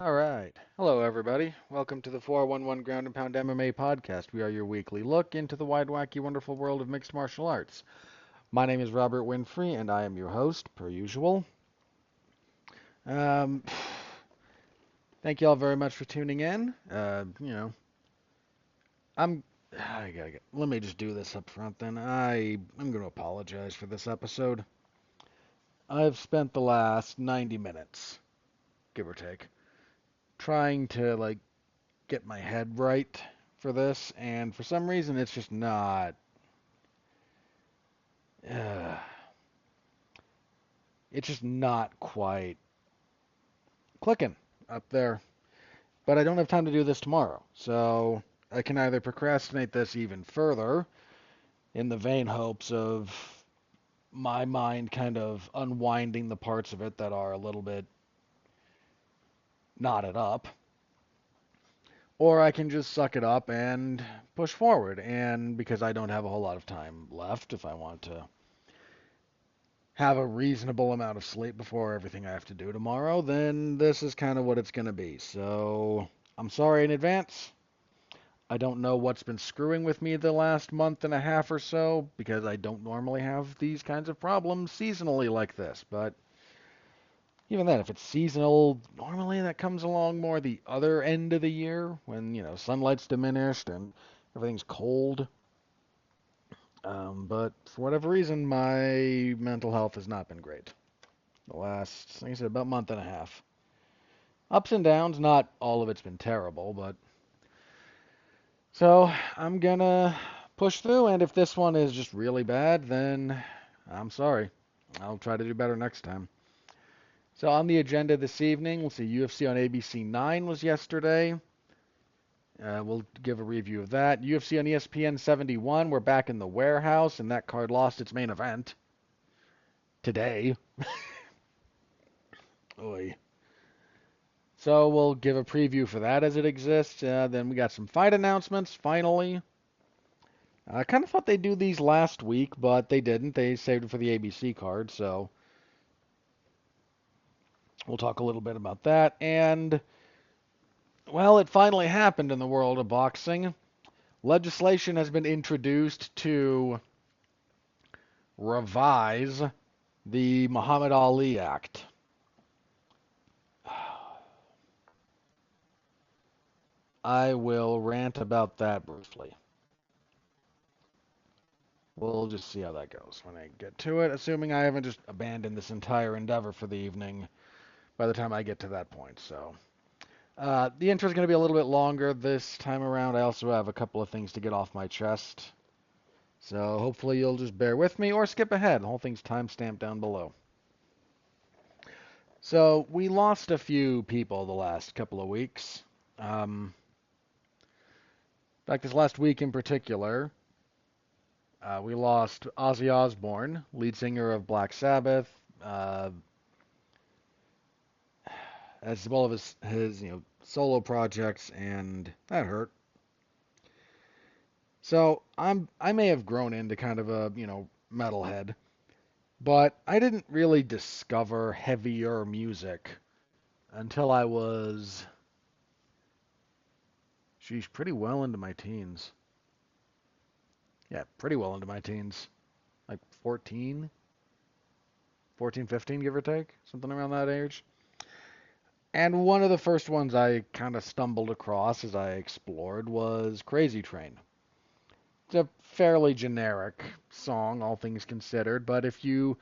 All right. Hello, everybody. Welcome to the 411 Ground and Pound MMA podcast. We are your weekly look into the wide, wacky, wonderful world of mixed martial arts. My name is Robert Winfrey, and I am your host, per usual. Um, Thank you all very much for tuning in. I'm. Let me just do this up front then. I'm going to apologize for this episode. I've spent the last 90 minutes, give or take, trying to get my head right for this, and for some reason it's just not. Uh, it's just not quite clicking up there. But I don't have time to do this tomorrow, so I can either procrastinate this even further in the vain hopes of my mind kind of unwinding the parts of it that are a little bit knotted up, or I can just suck it up and push forward. And because I don't have a whole lot of time left, if I want to have a reasonable amount of sleep before everything I have to do tomorrow, then this is kind of what it's going to be. So I'm sorry in advance. I don't know what's been screwing with me the last month and a half or so because I don't normally have these kinds of problems seasonally like this. But even then, if it's seasonal, normally that comes along more the other end of the year when, sunlight's diminished and everything's cold. But for whatever reason, my mental health has not been great the last, like I said, about month and a half. Ups and downs, not all of it's been terrible, but so I'm gonna push through, and if this one is just really bad, then I'm sorry. I'll try to do better next time. So on the agenda this evening, we'll see UFC on ABC 9 was yesterday. We'll give a review of that. UFC on ESPN 71, we're back in the warehouse, and that card lost its main event today. Oy. So we'll give a preview for that as it exists. Then we got some fight announcements, finally. I kind of thought they'd do these last week, but they didn't. They saved it for the ABC card, so we'll talk a little bit about that. And, well, it finally happened in the world of boxing. Legislation has been introduced to revise the Muhammad Ali Act. I will rant about that briefly. We'll just see how that goes when I get to it, assuming I haven't just abandoned this entire endeavor for the evening by the time I get to that point. So, the intro is going to be a little bit longer this time around. I also have a couple of things to get off my chest. So, hopefully, you'll just bear with me or skip ahead. The whole thing's timestamped down below. So, we lost a few people the last couple of weeks. In fact, this last week in particular, we lost Ozzy Osbourne, lead singer of Black Sabbath, as well as his solo projects, and that hurt. So I may have grown into kind of a metalhead, but I didn't really discover heavier music until I was, sheesh, pretty well into my teens. Yeah, pretty well into my teens, like 14, 14, 15, give or take, something around that age. And one of the first ones I kind of stumbled across as I explored was Crazy Train. It's a fairly generic song, all things considered, but if you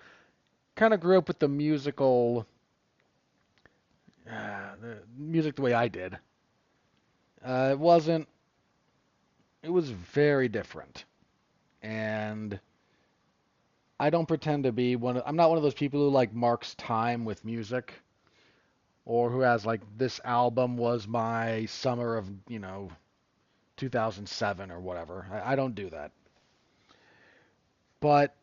kind of grew up with the music the way I did, it wasn't, it was very different. And I don't pretend to be I'm not one of those people who marks time with music or who has this album was my summer of, 2007 or whatever. I don't do that. But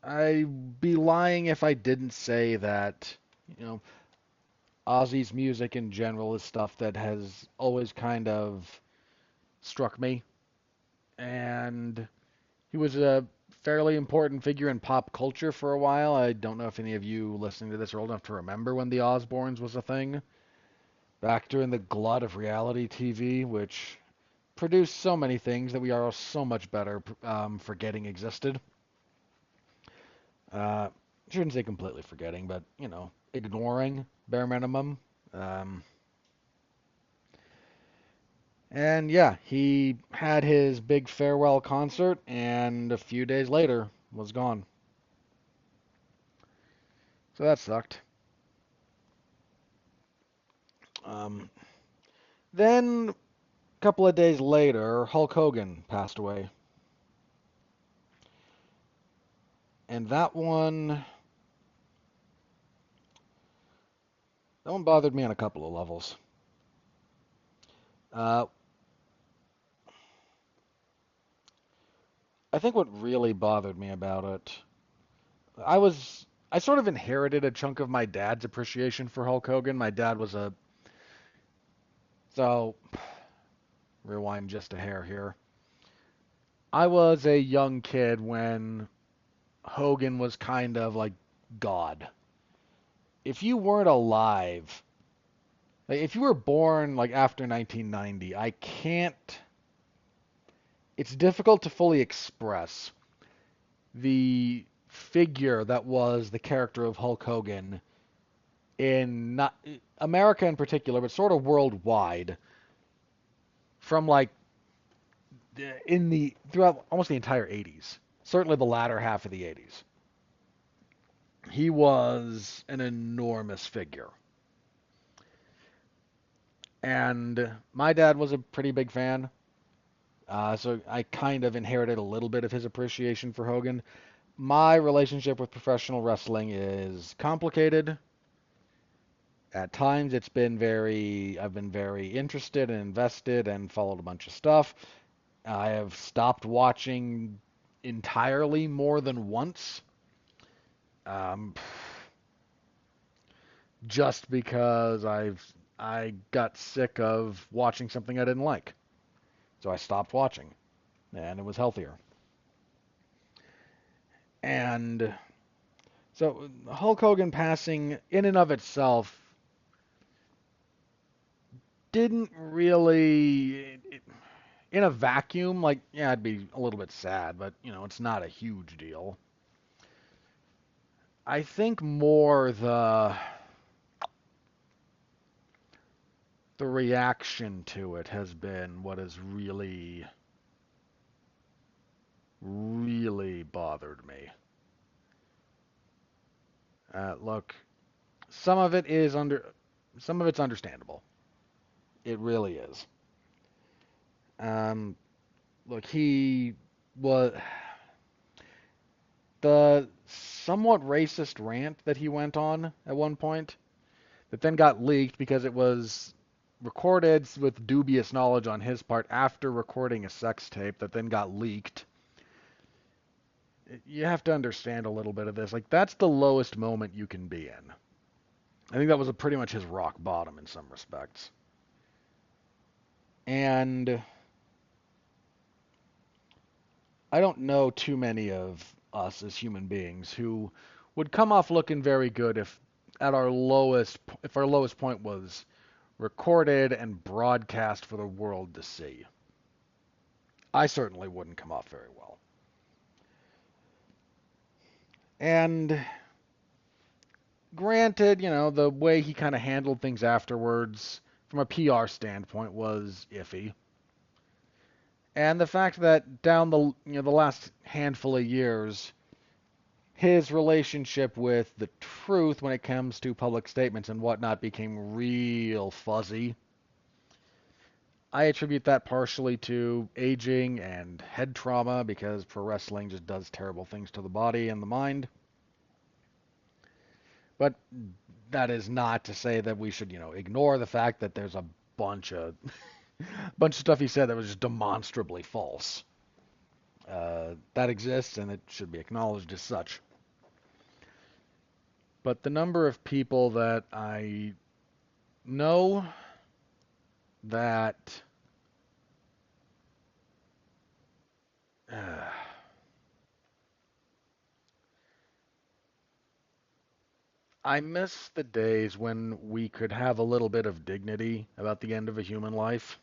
I'd be lying if I didn't say that, you know, Ozzy's music in general is stuff that has always kind of struck me. And he was a fairly important figure in pop culture for a while. I don't know if any of you listening to this are old enough to remember when the Osbournes was a thing. back during the glut of reality TV, which produced so many things that we are so much better forgetting existed. Uh, shouldn't say completely forgetting, but ignoring bare minimum. Um, and yeah, he had his big farewell concert, and a few days later was gone. So that sucked. Um, then a couple of days later, Hulk Hogan passed away, and that one bothered me on a couple of levels. Uh, I think what really bothered me about it, I sort of inherited a chunk of my dad's appreciation for Hulk Hogan. My dad was a so rewind just a hair here. I was a young kid when Hogan was kind of like God. If you weren't alive, like if you were born like after 1990, I can't. It's difficult to fully express the figure that was the character of Hulk Hogan in not America in particular, but sort of worldwide, from like in the throughout almost the entire 80s, certainly the latter half of the 80s. He was an enormous figure. And my dad was a pretty big fan, so I kind of inherited a little bit of his appreciation for Hogan. My relationship with professional wrestling is complicated. At times I've been very interested and invested and followed a bunch of stuff. I have stopped watching entirely more than once, um, just because I got sick of watching something I didn't like. So I stopped watching, and it was healthier. And so Hulk Hogan passing in and of itself didn't really, in a vacuum, like, yeah, I'd be a little bit sad, but, it's not a huge deal. I think more the reaction to it has been what has really, really bothered me. Look, some of it is some of it's understandable. It really is. Um, look, he was the somewhat racist rant that he went on at one point that then got leaked because it was recorded with dubious knowledge on his part after recording a sex tape that then got leaked. You have to understand a little bit of this. Like, that's the lowest moment you can be in. I think that was pretty much his rock bottom in some respects. And I don't know too many of us as human beings who would come off looking very good if our lowest point was recorded and broadcast for the world to see. I certainly wouldn't come off very well. And granted, the way he kind of handled things afterwards from a PR standpoint was iffy. And the fact that down the last handful of years, his relationship with the truth when it comes to public statements and whatnot became real fuzzy. I attribute that partially to aging and head trauma because pro wrestling just does terrible things to the body and the mind. But that is not to say that we should, ignore the fact that there's a bunch of bunch of stuff he said that was just demonstrably false. That exists and it should be acknowledged as such. But the number of people that I know that I miss the days when we could have a little bit of dignity about the end of a human life.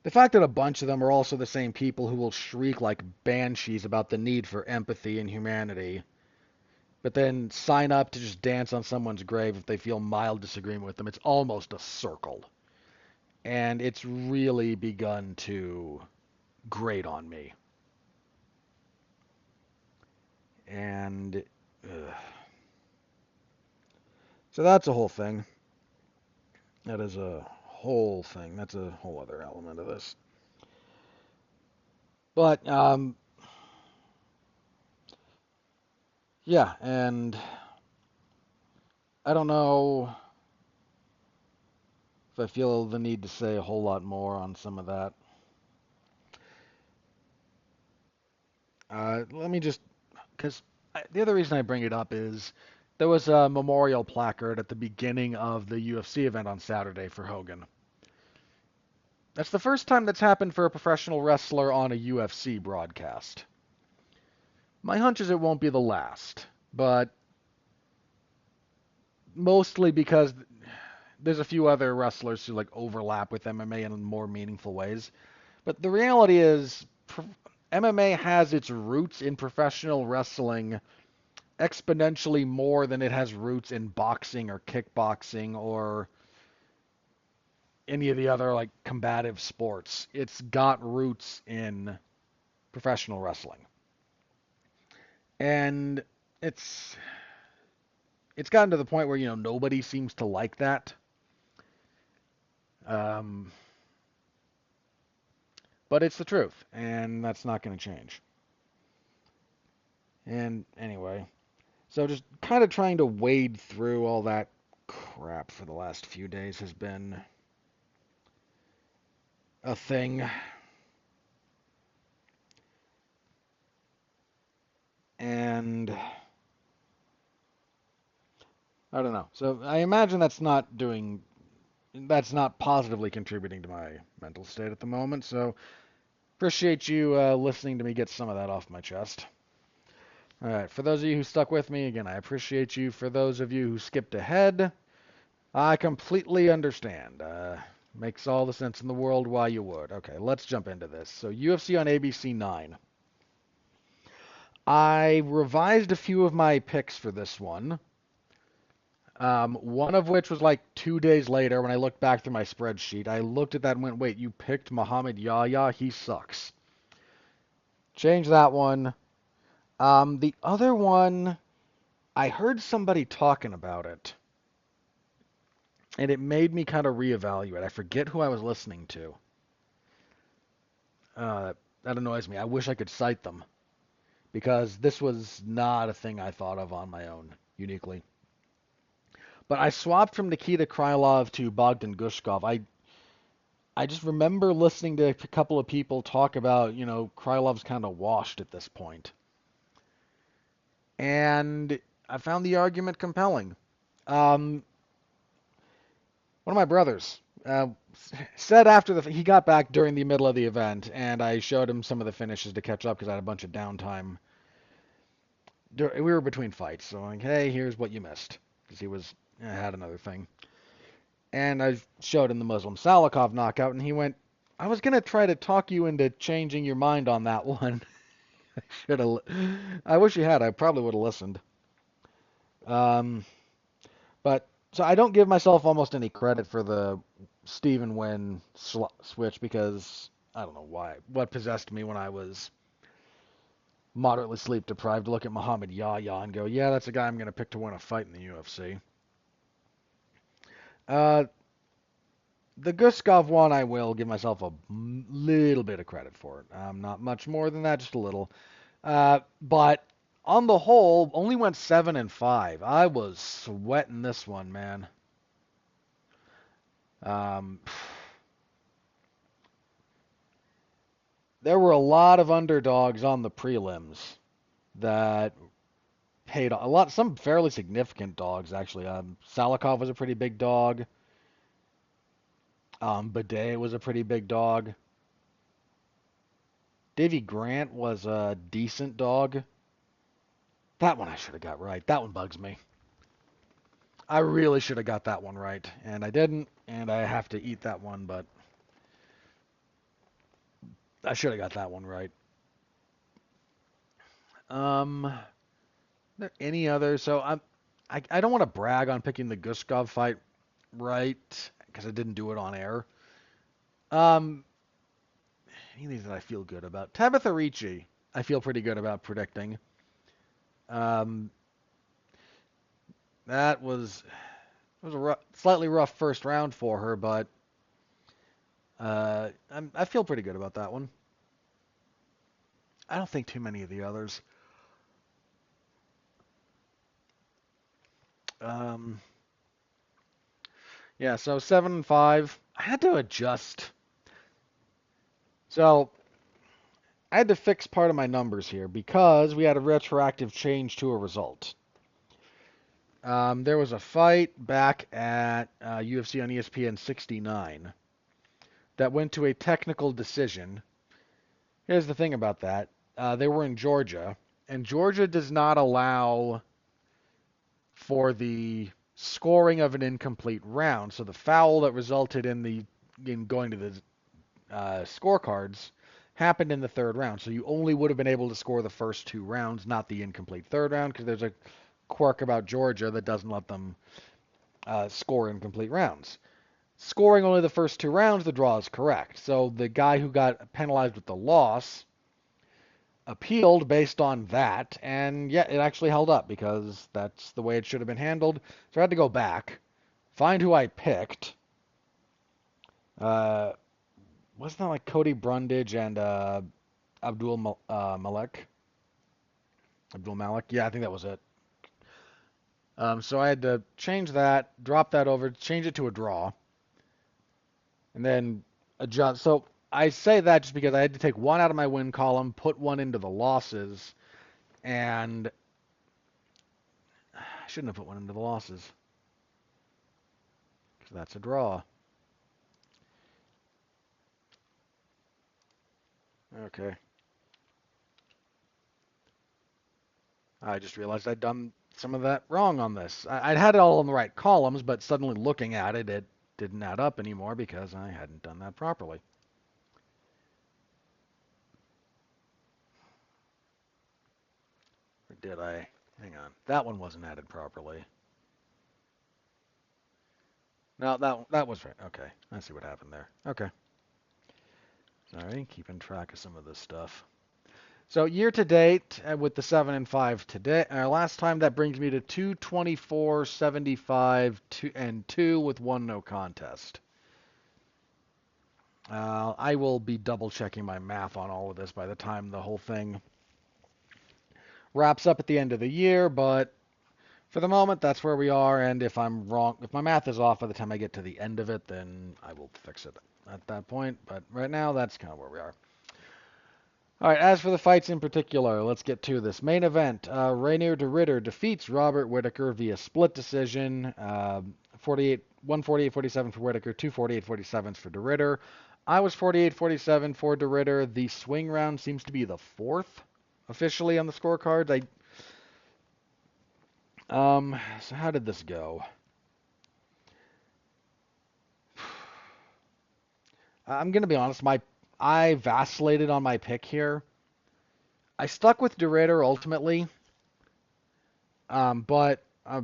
The fact that a bunch of them are also the same people who will shriek like banshees about the need for empathy and humanity, but then sign up to just dance on someone's grave if they feel mild disagreement with them. It's almost a circle. And it's really begun to grate on me. And so that's a whole thing. That is a whole thing. That's a whole other element of this. But yeah, and I don't know if I feel the need to say a whole lot more on some of that. Let me just, because the other reason I bring it up is there was a memorial placard at the beginning of the UFC event on Saturday for Hogan. That's the first time that's happened for a professional wrestler on a UFC broadcast. My hunch is it won't be the last, but mostly because there's a few other wrestlers who like overlap with MMA in more meaningful ways. But the reality is MMA has its roots in professional wrestling exponentially more than it has roots in boxing or kickboxing or any of the other like combative sports. It's got roots in professional wrestling. And it's it's gotten to the point where, nobody seems to like that. Um, but it's the truth, and that's not going to change. And anyway, so just kind of trying to wade through all that crap for the last few days has been a thing. And I don't know. So I imagine that's not positively contributing to my mental state at the moment. So appreciate you listening to me get some of that off my chest. All right. For those of you who stuck with me, again, I appreciate you. For those of you who skipped ahead, I completely understand. Makes all the sense in the world why you would. Okay, let's jump into this. So UFC on ABC 9. I revised a few of my picks for this one. One of which was like 2 days later when I looked back through my spreadsheet. I looked at that and went, wait, you picked Muhammad Yahya? He sucks. Change that one. The other one, I heard somebody talking about it, and it made me kind of reevaluate. I forget who I was listening to. That annoys me. I wish I could cite them, because this was not a thing I thought of on my own, uniquely. But I swapped from Nikita Krylov to Bogdan Gushkov. I just remember listening to a couple of people talk about, Krylov's kind of washed at this point. And I found the argument compelling. One of my brothers said after he got back during the middle of the event, and I showed him some of the finishes to catch up because I had a bunch of downtime. We were between fights, so I'm like, hey, here's what you missed, because he had another thing. And I showed him the Muslim Salikov knockout, and he went, I was going to try to talk you into changing your mind on that one. I wish you had. I probably would have listened. Um, but so I don't give myself almost any credit for the Stephen Wynn switch because I don't know why. What possessed me when I was moderately sleep deprived to look at Muhammad Yahya and go, yeah, that's a guy I'm going to pick to win a fight in the UFC. Uh, the Guskov one, I will give myself a little bit of credit for it. Not much more than that, just a little. But on the whole, only went 7-5. I was sweating this one, man. Um, there were a lot of underdogs on the prelims that paid a lot. Some fairly significant dogs, actually. Salikov was a pretty big dog. Bidet was a pretty big dog. Davy Grant was a decent dog. That one I should have got right. That one bugs me. I really should have got that one right, and I didn't, and I have to eat that one, but I should have got that one right. There any other? So I don't want to brag on picking the Guskov fight right because I didn't do it on air. Um, any of these that I feel good about. Tabitha Ricci, I feel pretty good about predicting. Um, that was a slightly rough first round for her, but I feel pretty good about that one. I don't think too many of the others. Um, yeah, so 7-5. I had to adjust. So I had to fix part of my numbers here because we had a retroactive change to a result. There was a fight back at UFC on ESPN 69 that went to a technical decision. Here's the thing about that. They were in Georgia, and Georgia does not allow for the scoring of an incomplete round. So the foul that resulted in going to the scorecards happened in the third round. So you only would have been able to score the first two rounds, not the incomplete third round, because there's a quirk about Georgia that doesn't let them score incomplete rounds. Scoring only the first two rounds, the draw is correct. So the guy who got penalized with the loss appealed based on that, and yeah, it actually held up because that's the way it should have been handled. So I had to go back, find who I picked. Uh, wasn't that like Cody Brundage and Malik? Abdul Malik? Yeah, I think that was it. So I had to change that, drop that over, change it to a draw, and then adjust. So I say that just because I had to take one out of my win column, put one into the losses, and I shouldn't have put one into the losses because that's a draw. Okay. I just realized I'd done some of that wrong on this. I'd had it all in the right columns, but suddenly looking at it, it didn't add up anymore because I hadn't done that properly. Or did I? Hang on. That one wasn't added properly. No, that was right. Okay. I see what happened there. Okay. Sorry, keeping track of some of this stuff. So year to date, with the 7-5 today, last time that brings me to 224, 75, 2 and 2 with one no contest. I will be double checking my math on all of this by the time the whole thing wraps up at the end of the year, but for the moment, that's where we are. And if I'm wrong, if my math is off by the time I get to the end of it, then I will fix it at that point. But right now, that's kind of where we are. All right, as for the fights in particular, let's get to this. Main event, Reiner de Ridder defeats Robert Whittaker via split decision, 148-47 for Whittaker, 248-47 for de Ridder. I was 48-47 for de Ridder. The swing round seems to be the fourth officially on the scorecards. So how did this go? I'm gonna be honest, I vacillated on my pick here. I stuck with de Ridder ultimately, but I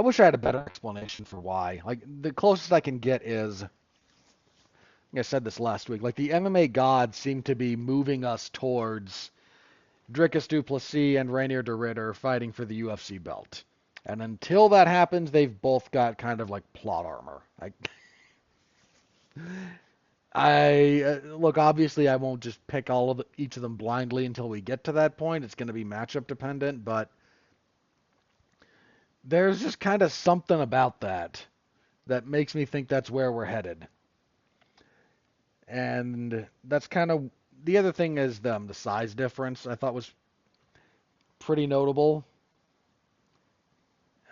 wish I had a better explanation for why. Like the closest I can get is, I said this last week, like the MMA gods seem to be moving us towards Dricus du Plessis and Reinier de Ridder fighting for the UFC belt. And until that happens, they've both got kind of like plot armor. I look, obviously I won't just pick each of them blindly until we get to that point. It's going to be matchup dependent, but there's just kind of something about that makes me think that's where we're headed. And that's kind of the other thing is the size difference I thought was pretty notable.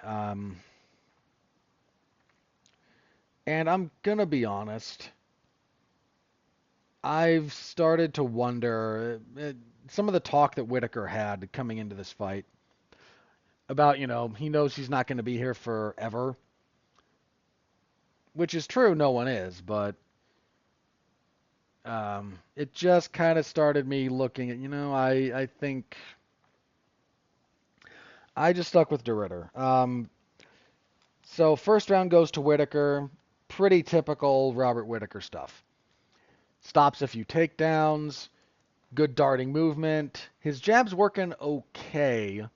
Um, and I'm gonna be honest, I've started to wonder some of the talk that Whittaker had coming into this fight. about, he knows he's not going to be here forever, which is true, no one is, but it just kind of started me looking at, I think I just stuck with de Ridder. So first round goes to Whittaker. Pretty typical Robert Whittaker stuff. Stops a few takedowns, good darting movement. His jab's working okay,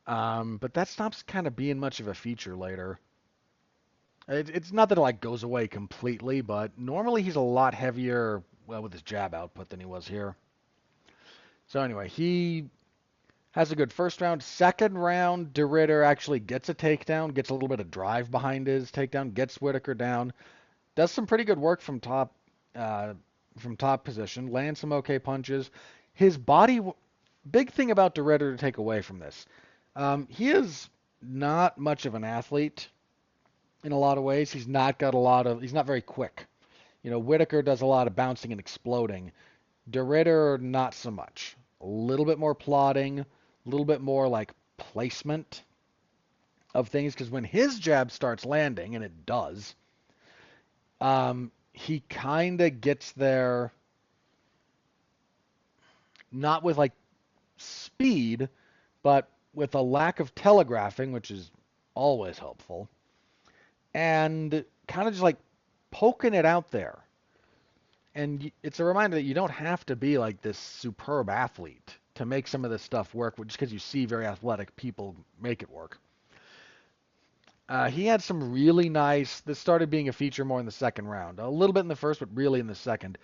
but that stops kind of being much of a feature later. It's not that it like goes away completely, but normally he's a lot heavier, well, with his jab output than he was here. So anyway, he has a good first round. Second round, de Ridder actually gets a takedown, gets a little bit of drive behind his takedown, gets Whittaker down, does some pretty good work uh, from top position, lands some okay punches. His body, big thing about de Ridder to take away from this, he is not much of an athlete in a lot of ways. He's not very quick. Whittaker does a lot of bouncing and exploding. De Ridder, not so much. A little bit more plodding, a little bit more like placement of things, because when his jab starts landing, and it does, he kind of gets there not with like speed, but with a lack of telegraphing, which is always helpful, and kind of just like poking it out there. And it's a reminder that you don't have to be like this superb athlete to make some of this stuff work, just because you see very athletic people make it work. He had some really nice. This started being a feature more in the second round. A little bit in the first, but really in the second.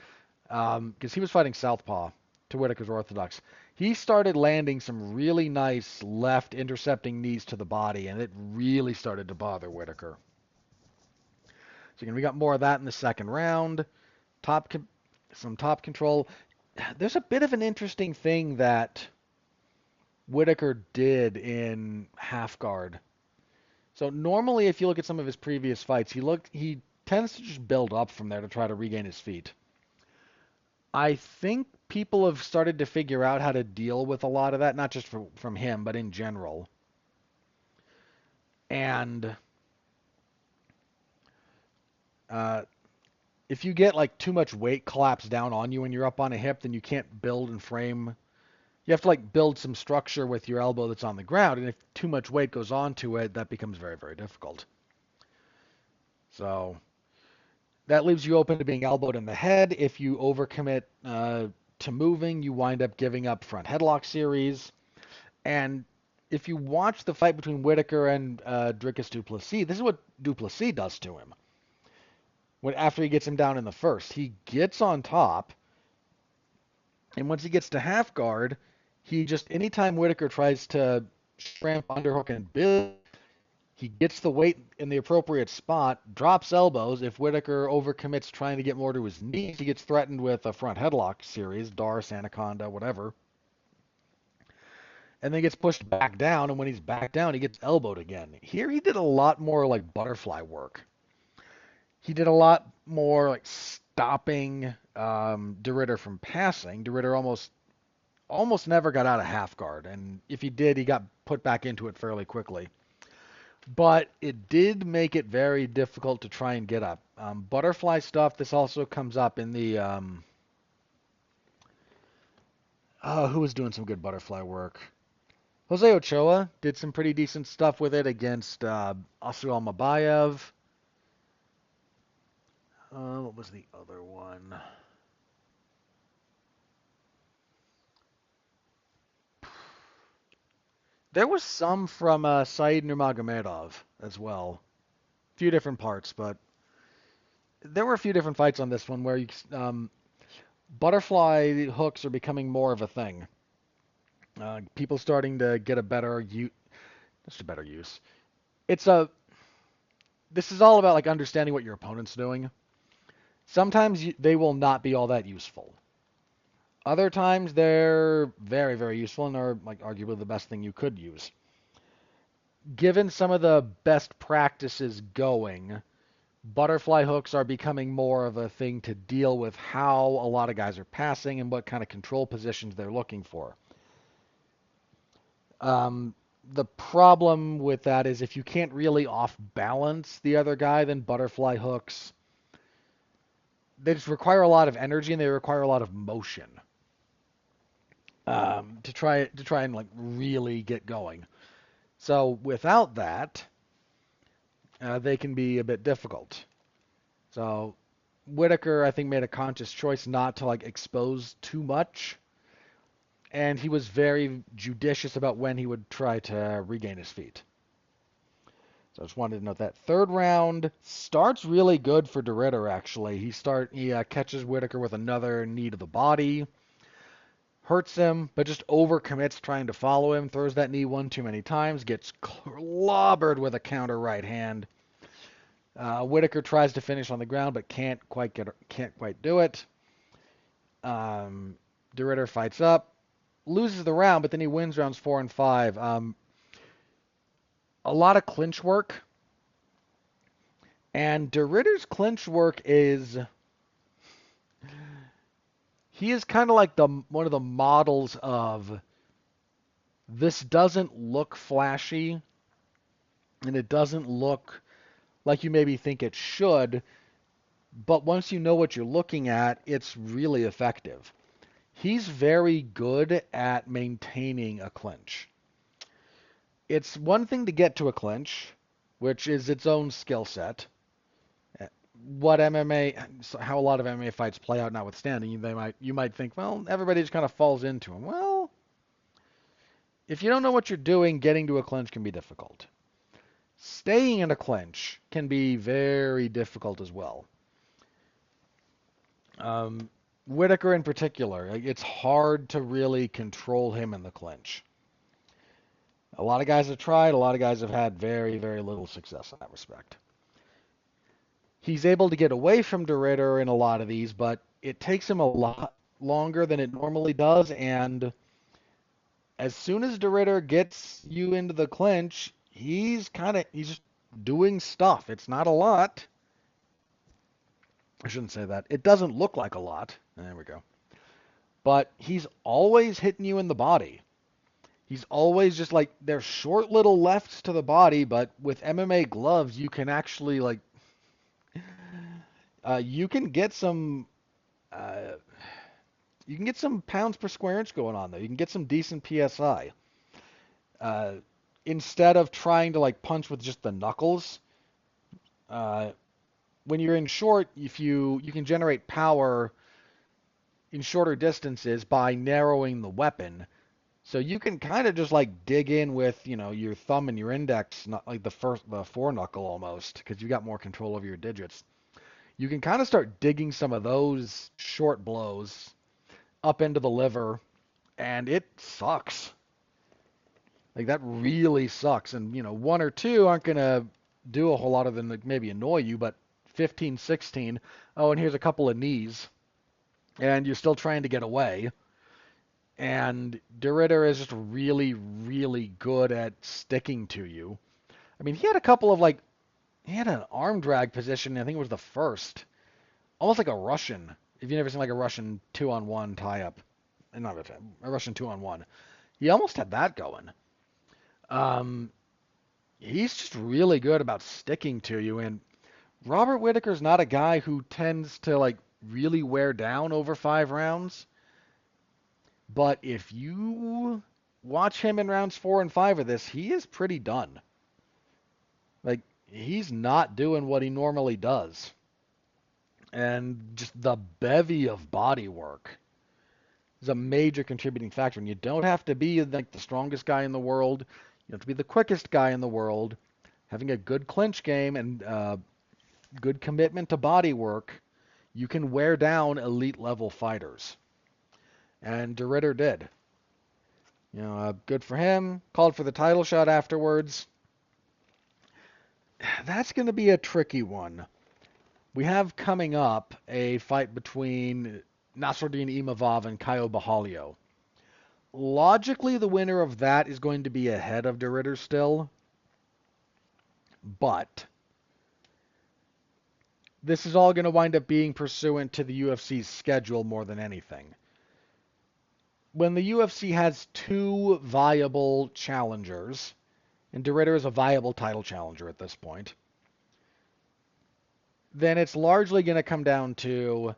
Because he was fighting southpaw to Whittaker's orthodox. He started landing some really nice left intercepting knees to the body, and it really started to bother Whittaker. So again, we got more of that in the second round. Some top control. There's a bit of an interesting thing that Whittaker did in half guard. So normally, if you look at some of his previous fights, he tends to just build up from there to try to regain his feet. I think people have started to figure out how to deal with a lot of that, not just from him, but in general. And if you get like too much weight collapsed down on you when you're up on a hip, then you can't build and frame. You have to like build some structure with your elbow that's on the ground, and if too much weight goes onto it, that becomes very, very difficult. So that leaves you open to being elbowed in the head. If you overcommit to moving, you wind up giving up front headlock series. And if you watch the fight between Whittaker and Dricus du Plessis, this is what du Plessis does to him. After he gets him down in the first, he gets on top, and once he gets to half guard, he just, anytime Whittaker tries to shrimp, underhook, and build, he gets the weight in the appropriate spot, drops elbows. If Whittaker overcommits trying to get more to his knees, he gets threatened with a front headlock series, Darce, Anaconda, whatever. And then gets pushed back down, and when he's back down, he gets elbowed again. Here he did a lot more like butterfly work. He did a lot more like stopping de Ridder from passing. De Ridder almost never got out of half guard, and if he did, he got put back into it fairly quickly. But it did make it very difficult to try and get up. Butterfly stuff, this also comes up in the... who was doing some good butterfly work? Jose Ochoa did some pretty decent stuff with it against Asu Almabayev. What was the other one? There was some from Said Nurmagomedov as well. A few different parts, but there were a few different fights on this one where butterfly hooks are becoming more of a thing. People starting to get a better use. Just a better use. This is all about like understanding what your opponent's doing. Sometimes they will not be all that useful. Other times they're very, very useful and are like arguably the best thing you could use. Given some of the best practices going, butterfly hooks are becoming more of a thing to deal with how a lot of guys are passing and what kind of control positions they're looking for. The problem with that is if you can't really off balance the other guy, then butterfly hooks, they just require a lot of energy and they require a lot of motion to try and like really get going. So without that, they can be a bit difficult. So Whittaker, I think, made a conscious choice not to like expose too much, and he was very judicious about when he would try to regain his feet. So I just wanted to note that. Third round starts really good for de Ridder, actually. He catches Whittaker with another knee to the body, hurts him, but just overcommits trying to follow him, throws that knee one too many times, gets clobbered with a counter right hand. Whittaker tries to finish on the ground, but can't quite do it. De Ridder fights up, loses the round, but then he wins rounds 4 and 5. A lot of clinch work, and de Ridder's clinch work he is kind of like one of the models of this doesn't look flashy, and it doesn't look like you maybe think it should, but once you know what you're looking at, it's really effective. He's very good at maintaining a clinch. It's one thing to get to a clinch, which is its own skill set. What MMA, how a lot of MMA fights play out notwithstanding, you might think, well, everybody just kind of falls into them. Well, if you don't know what you're doing, getting to a clinch can be difficult. Staying in a clinch can be very difficult as well. Whittaker in particular, it's hard to really control him in the clinch. A lot of guys have tried, a lot of guys have had very, very little success in that respect. He's able to get away from de Ridder in a lot of these, but it takes him a lot longer than it normally does, and as soon as de Ridder gets you into the clinch, he's just doing stuff. It's not a lot. I shouldn't say that. It doesn't look like a lot. There we go. But he's always hitting you in the body. He's always just like, they're short little lefts to the body, but with MMA gloves, you can actually like, you can get some pounds per square inch going on there. You can get some decent PSI. Instead of trying to like punch with just the knuckles, when you're in short, if you can generate power in shorter distances by narrowing the weapon. So you can kind of just like dig in with, your thumb and your index, not like the foreknuckle almost, because you got more control over your digits. You can kind of start digging some of those short blows up into the liver, and it sucks. Like that really sucks. And, one or two aren't going to do a whole lot of them, like maybe annoy you, but 15, 16, oh, and here's a couple of knees, and you're still trying to get away. And de Ridder is just really, really good at sticking to you. I mean, he had a couple of he had an arm drag position, I think it was the first. Almost like a Russian. If you've never seen like a Russian 2-on-1 tie-up. Not a Russian 2-on-1. He almost had that going. He's just really good about sticking to you, and Robert Whittaker's not a guy who tends to like really wear down over 5 rounds. But if you watch him in rounds 4 and 5 of this, he is pretty done. Like, he's not doing what he normally does. And just the bevy of body work is a major contributing factor. And you don't have to be like the strongest guy in the world. You have to be the quickest guy in the world. Having a good clinch game and good commitment to body work, you can wear down elite level fighters. And de Ridder did. Good for him. Called for the title shot afterwards. That's going to be a tricky one. We have coming up a fight between Nasruddin Imavov and Caio Borralho. Logically, the winner of that is going to be ahead of de Ridder still. But this is all going to wind up being pursuant to the UFC's schedule more than anything. When the UFC has 2 viable challengers, and de Ridder is a viable title challenger at this point, then it's largely going to come down to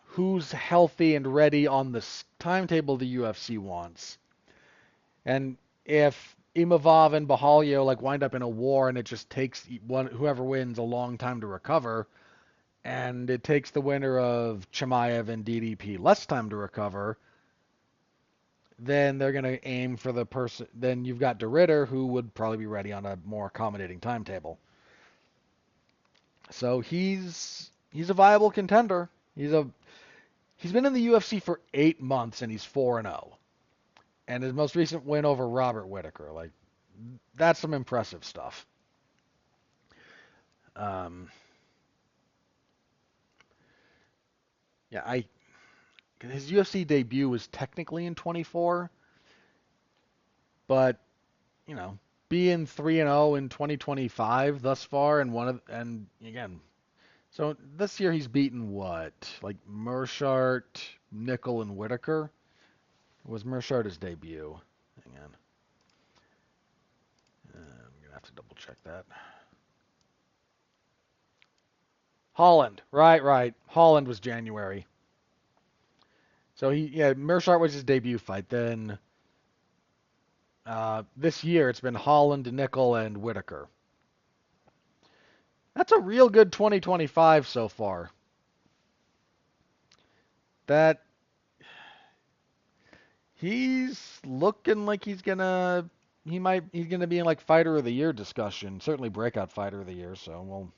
who's healthy and ready on the timetable the UFC wants. And if Imavov and Bahalio like wind up in a war and it just takes whoever wins a long time to recover, and it takes the winner of Chimaev and DDP less time to recover, then they're going to aim for the person. Then you've got de Ridder, who would probably be ready on a more accommodating timetable. So he's a viable contender. He's been in the UFC for 8 months and he's 4-0. And his most recent win over Robert Whittaker, like that's some impressive stuff. Yeah, his UFC debut was technically in 24, but being 3-0 in 2025 thus far, and again, so this year he's beaten what, like Mearshart, Nickel, and Whittaker. Was Mearshart his debut? Hang on, I'm gonna have to double check that. Holland, right. Holland was January. So Mearshart was his debut fight. Then this year it's been Holland, Nickel, and Whittaker. That's a real good 2025 so far. That he's looking like he's gonna be in like fighter of the year discussion, certainly breakout fighter of the year. So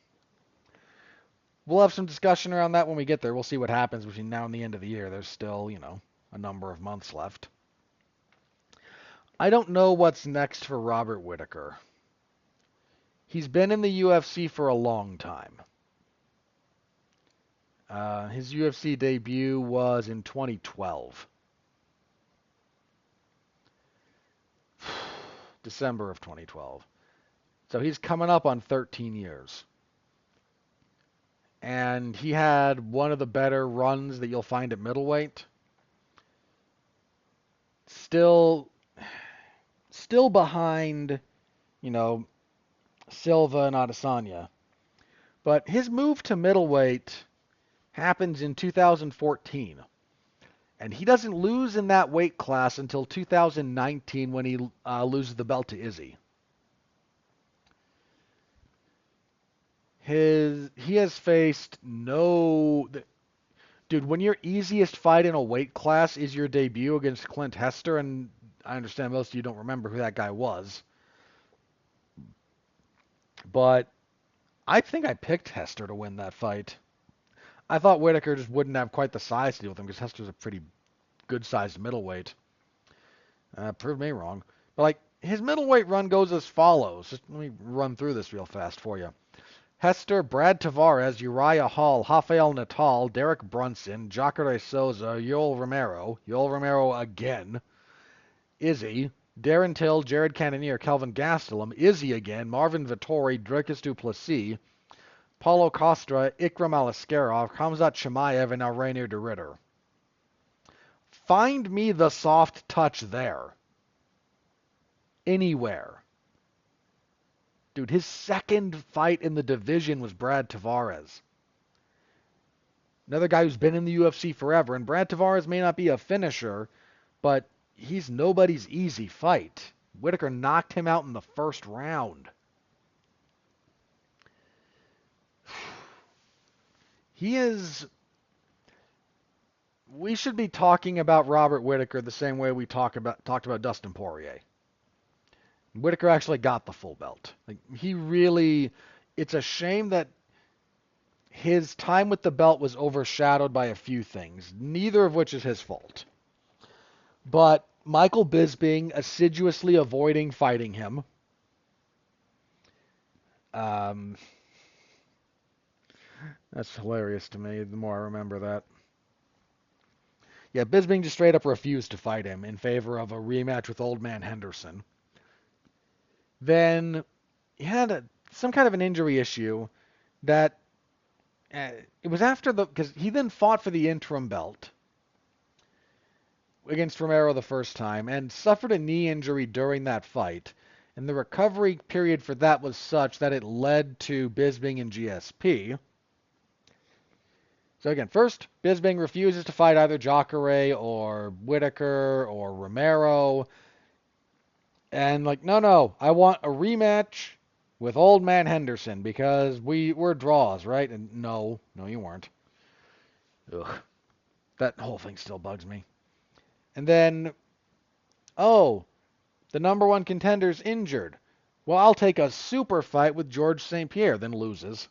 we'll have some discussion around that when we get there. We'll see what happens between now and the end of the year. There's still a number of months left. I don't know what's next for Robert Whittaker. He's been in the UFC for a long time. His UFC debut was in 2012. December of 2012. So he's coming up on 13 years. And he had one of the better runs that you'll find at middleweight. Still behind, Silva and Adesanya. But his move to middleweight happens in 2014. And he doesn't lose in that weight class until 2019 when he loses the belt to Izzy. He has faced no... Dude, when your easiest fight in a weight class is your debut against Clint Hester, and I understand most of you don't remember who that guy was, but I think I picked Hester to win that fight. I thought Whittaker just wouldn't have quite the size to deal with him because Hester's a pretty good-sized middleweight. Proved me wrong. But his middleweight run goes as follows. Just let me run through this real fast for you. Hester, Brad Tavares, Uriah Hall, Rafael Natal, Derek Brunson, Jacare Souza, Yoel Romero again, Izzy, Darren Till, Jared Cannonier, Kelvin Gastelum, Izzy again, Marvin Vettori, Dricus Duplessis, Paulo Costa, Ikram Aliskerov, Khamzat Chimaev, and now Reiner de Ridder. Find me the soft touch there. Anywhere. Dude, his second fight in the division was Brad Tavares. Another guy who's been in the UFC forever. And Brad Tavares may not be a finisher, but he's nobody's easy fight. Whittaker knocked him out in the first round. We should be talking about Robert Whittaker the same way we talked about Dustin Poirier. Whittaker actually got the full belt. It's a shame that his time with the belt was overshadowed by a few things, neither of which is his fault. But Michael Bisping assiduously avoiding fighting him. That's hilarious to me the more I remember that. Yeah, Bisping just straight up refused to fight him in favor of a rematch with Old Man Henderson. Then he had some kind of an injury issue that it was after because he then fought for the interim belt. against Romero the first time and suffered a knee injury during that fight. And the recovery period for that was such that it led to Bisping and GSP. So again, first, Bisping refuses to fight either Jacare or Whittaker or Romero. And like, no, I want a rematch with Old Man Henderson because we're draws, right? And no, you weren't. Ugh, that whole thing still bugs me. And then, oh, the number one contender's injured. Well, I'll take a super fight with George St. Pierre, then loses.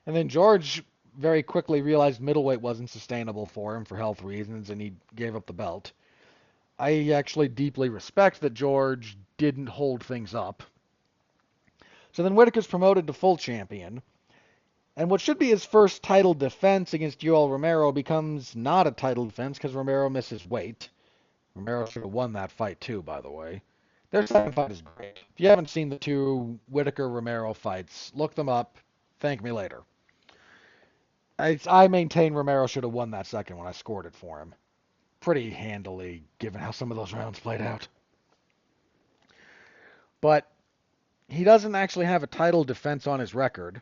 And then George very quickly realized middleweight wasn't sustainable for him for health reasons, and he gave up the belt. I actually deeply respect that George didn't hold things up. So then Whittaker's promoted to full champion, and what should be his first title defense against Yoel Romero becomes not a title defense because Romero misses weight. Romero should have won that fight too, by the way. Their second fight is great. If you haven't seen the two Whittaker-Romero fights, look them up. Thank me later. I maintain Romero should have won that second one. I scored it for him. Pretty handily, given how some of those rounds played out. But he doesn't actually have a title defense on his record.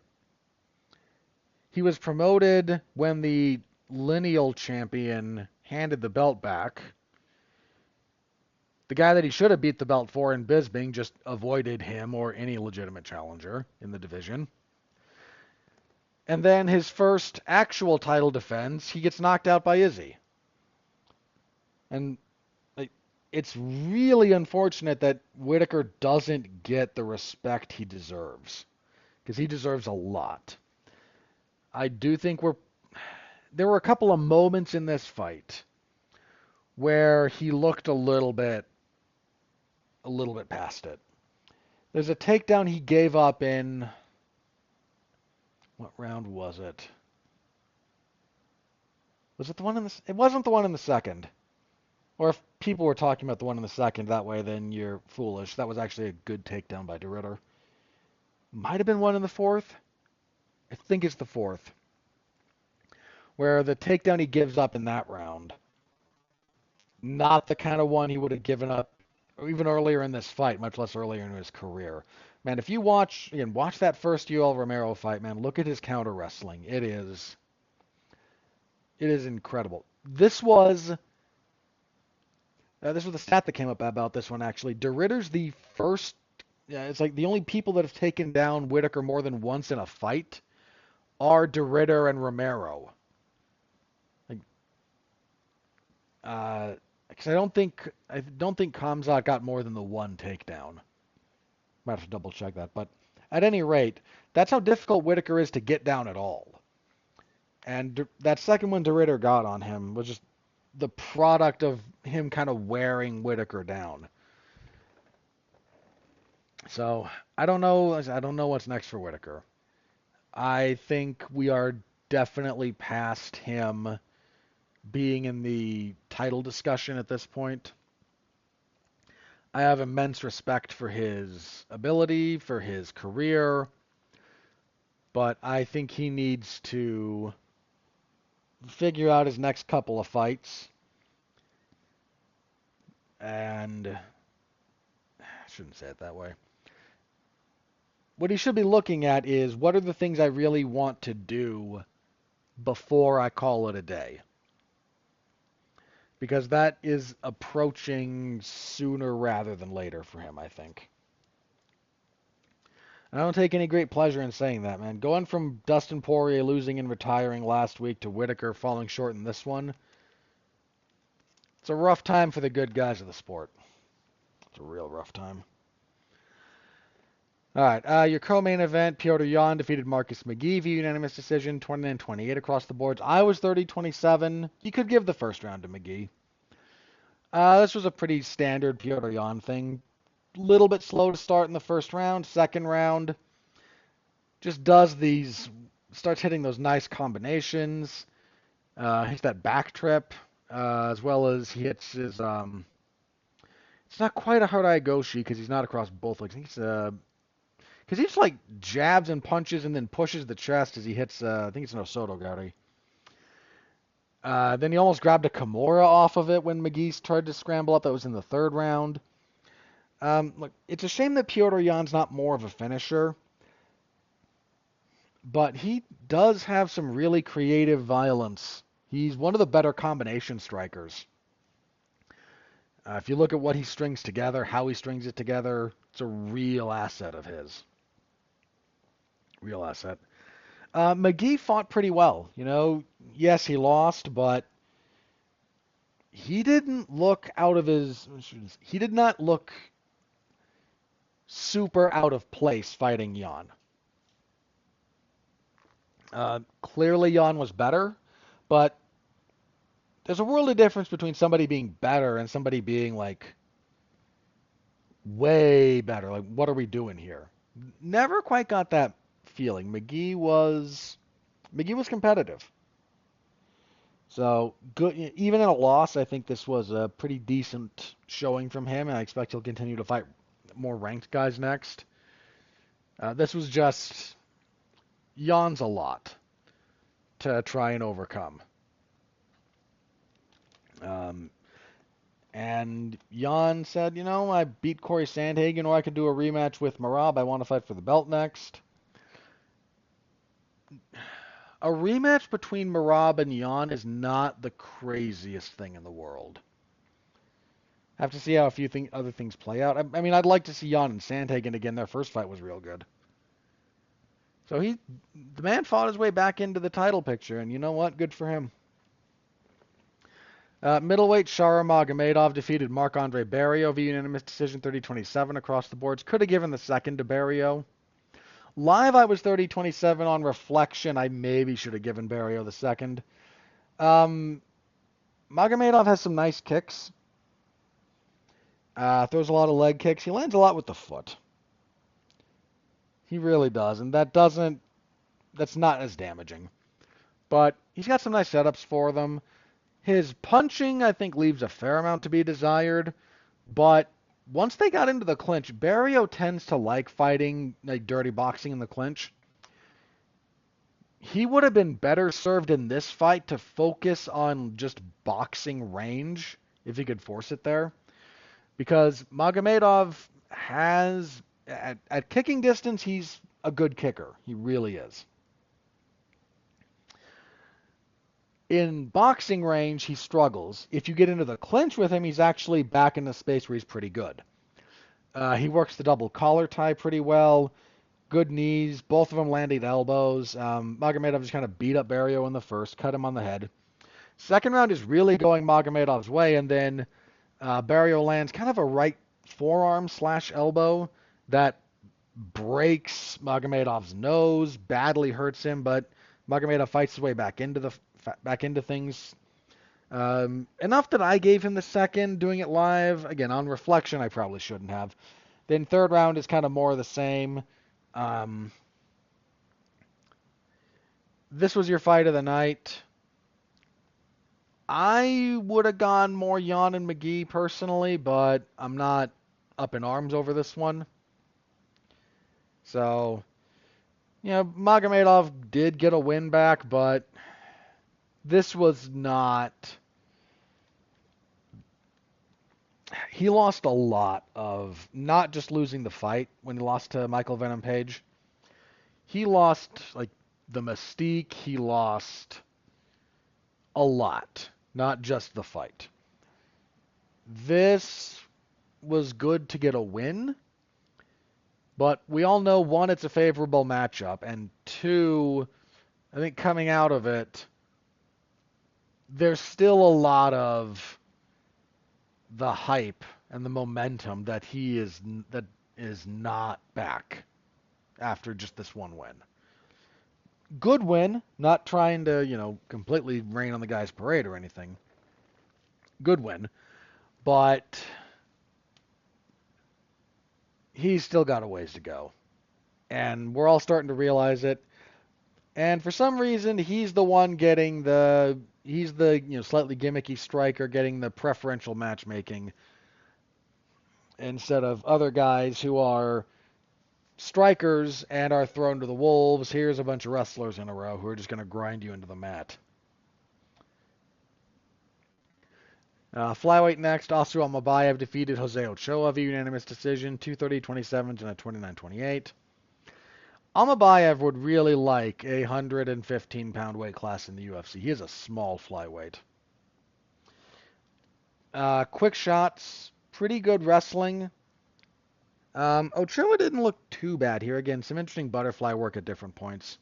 He was promoted when the lineal champion handed the belt back. The guy that he should have beat the belt for in Bisping just avoided him or any legitimate challenger in the division. And then his first actual title defense, he gets knocked out by Izzy. And it's really unfortunate that Whittaker doesn't get the respect he deserves. Because he deserves a lot. I do think there were a couple of moments in this fight where he looked a little bit past it. There's a takedown he gave up in, what round was it? Was it the one in the? It wasn't the one in the second. Or if people were talking about the one in the second that way, then you're foolish. That was actually a good takedown by de Ridder. Might have been one in the fourth. I think it's the fourth. Where the takedown he gives up in that round, not the kind of one he would have given up even earlier in this fight, much less earlier in his career. Man, if you watch that first Yoel Romero fight, man, look at his counter wrestling. It is incredible. This was the stat that came up about this one, actually. De Ridder's the first, it's like the only people that have taken down Whittaker more than once in a fight are de Ridder and Romero. Because I don't think Khamzat got more than the one takedown. Might have to double check that, but at any rate, that's how difficult Whittaker is to get down at all. And that second one de Ridder got on him was just the product of him kind of wearing Whittaker down. So I don't know what's next for Whittaker. I think we are definitely past him being in the title discussion at this point. I have immense respect for his ability, for his career, but I think he needs to figure out his next couple of fights. And I shouldn't say it that way. What he should be looking at is, what are the things I really want to do before I call it a day? Because that is approaching sooner rather than later for him, I think. And I don't take any great pleasure in saying that, man. Going from Dustin Poirier losing and retiring last week to Whittaker falling short in this one, it's a rough time for the good guys of the sport. It's a real rough time. All right, your co-main event, Petr Yan defeated Marcus McGee via unanimous decision, 29-28 across the boards. I was 30-27. You could give the first round to McGee. This was a pretty standard Petr Yan thing. Little bit slow to start in the first round. Second round, just starts hitting those nice combinations. Hits that back trip, as well as he hits his, it's not quite a hard-eye goshi because he's not across both legs. Because he just like jabs and punches and then pushes the chest as he hits, I think it's an Osoto Gary. Then he almost grabbed a Kimura off of it when McGee tried to scramble up. That was in the third round. Look, it's a shame that Piotr Jan's not more of a finisher, but he does have some really creative violence. He's one of the better combination strikers. If you look at what he strings together, how he strings it together, it's a real asset of his. Real asset. McGee fought pretty well. Yes, he lost, but he didn't look out of his. He did not look super out of place fighting Jan. Clearly, Jan was better, but there's a world of difference between somebody being better and somebody being like way better. Like, what are we doing here? Never quite got that feeling. McGee was competitive. So good. Even in a loss, I think this was a pretty decent showing from him, and I expect he'll continue to fight more ranked guys next. This was just Jan's a lot to try and overcome. And Jan said, I beat Corey Sandhagen, or I could do a rematch with Merab. I want to fight for the belt next. A rematch between Merab and Jan is not the craziest thing in the world. Have to see how a few other things play out. I mean, I'd like to see Jan and Sandhagen again. Their first fight was real good. So the man fought his way back into the title picture, and you know what? Good for him. Middleweight Shara Magomedov defeated Marc-Andre Barrio via unanimous decision 30-27 across the boards. Could have given the second to Barrio. Live, I was 30-27. On reflection, I maybe should have given Barrio the second. Magomedov has some nice kicks. Throws a lot of leg kicks. He lands a lot with the foot. He really does, and that's not as damaging. But he's got some nice setups for them. His punching, I think, leaves a fair amount to be desired, but once they got into the clinch, Barrio tends to like fighting like dirty boxing in the clinch. He would have been better served in this fight to focus on just boxing range if he could force it there, because Magomedov has at kicking distance, he's a good kicker. He really is. In boxing range, he struggles. If you get into the clinch with him, he's actually back in the space where he's pretty good. He works the double collar tie pretty well. Good knees. Both of them landed elbows. Magomedov just kind of beat up Barrio in the first, cut him on the head. Second round is really going Magomedov's way, and then Barrio lands kind of a right forearm / elbow that breaks Magomedov's nose, badly hurts him, but Magomedov fights his way back into things. Enough that I gave him the second. Doing it live, again, on reflection, I probably shouldn't have. Then third round is kind of more of the same. This was your fight of the night. I would have gone more Jan and McGee personally, but I'm not up in arms over this one. So, Magomedov did get a win back, but this was not... He lost a lot of not just losing the fight when he lost to Michael Venom Page. He lost, like, the mystique. He lost a lot, not just the fight. This was good to get a win, but we all know, one, it's a favorable matchup, and two, I think coming out of it, there's still a lot of the hype and the momentum that is not back after just this one win. Good win, not trying to, completely rain on the guy's parade or anything. Good win, but he's still got a ways to go. And we're all starting to realize it. And for some reason, he's the one getting he's the slightly gimmicky striker getting the preferential matchmaking instead of other guys who are strikers and are thrown to the wolves. Here's a bunch of wrestlers in a row who are just going to grind you into the mat. Flyweight next, Asu Almabayev defeated Jose Ochoa via unanimous decision, 230-27 and a 29-28. Almabayev would really like a 115-pound weight class in the UFC. He is a small flyweight. Quick shots, pretty good wrestling. Ochoa didn't look too bad here. Again, some interesting butterfly work at different points.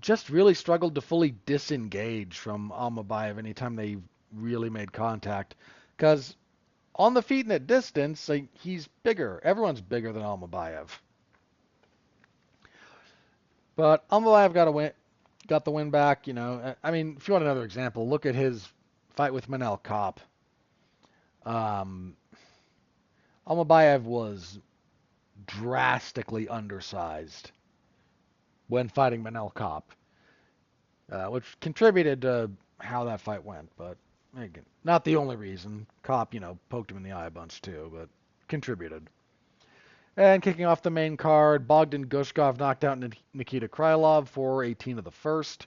Just really struggled to fully disengage from Almabayev anytime they really made contact. Because on the feet and at distance, he's bigger. Everyone's bigger than Almabayev. But Almabayev got the win back. I mean, if you want another example, look at his fight with Manel Kape. Almabayev was drastically undersized when fighting Manel Kape, which contributed to how that fight went. But again, not the only reason. Kape, poked him in the eye a bunch too, but contributed. And kicking off the main card, Bogdan Gushkov knocked out Nikita Krylov 4:18 of the first.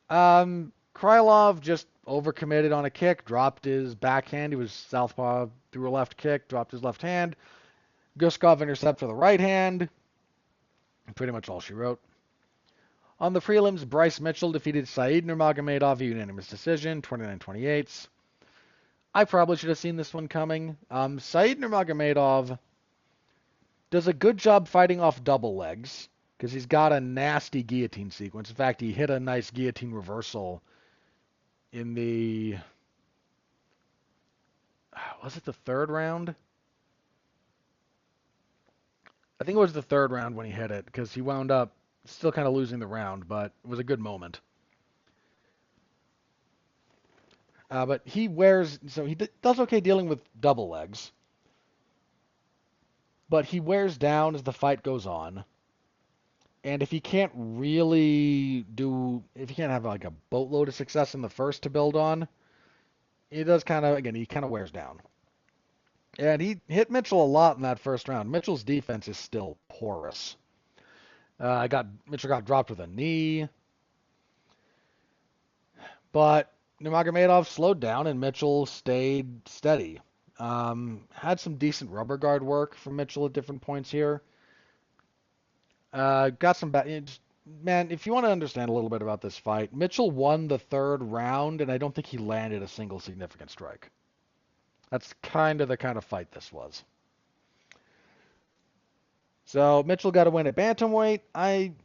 Krylov just overcommitted on a kick, dropped his backhand. He was southpaw, threw a left kick, dropped his left hand. Gushkov intercepted the right hand. Pretty much all she wrote. On the prelims, Bryce Mitchell defeated Said Nurmagomedov via unanimous decision, 29-28. I probably should have seen this one coming. Said Nurmagomedov does a good job fighting off double legs because he's got a nasty guillotine sequence. In fact, he hit a nice guillotine reversal in the... Was it the third round? I think it was the third round when he hit it because he wound up still kind of losing the round, but it was a good moment. But he does okay dealing with double legs. But he wears down as the fight goes on. And if he can't have like a boatload of success in the first to build on, he kind of wears down. And he hit Mitchell a lot in that first round. Mitchell's defense is still porous. Mitchell got dropped with a knee. But Nurmagomedov slowed down and Mitchell stayed steady. Had some decent rubber guard work from Mitchell at different points here. Got some man, if you want to understand a little bit about this fight, Mitchell won the third round, and I don't think he landed a single significant strike. That's kind of the kind of fight this was. So Mitchell got a win at bantamweight.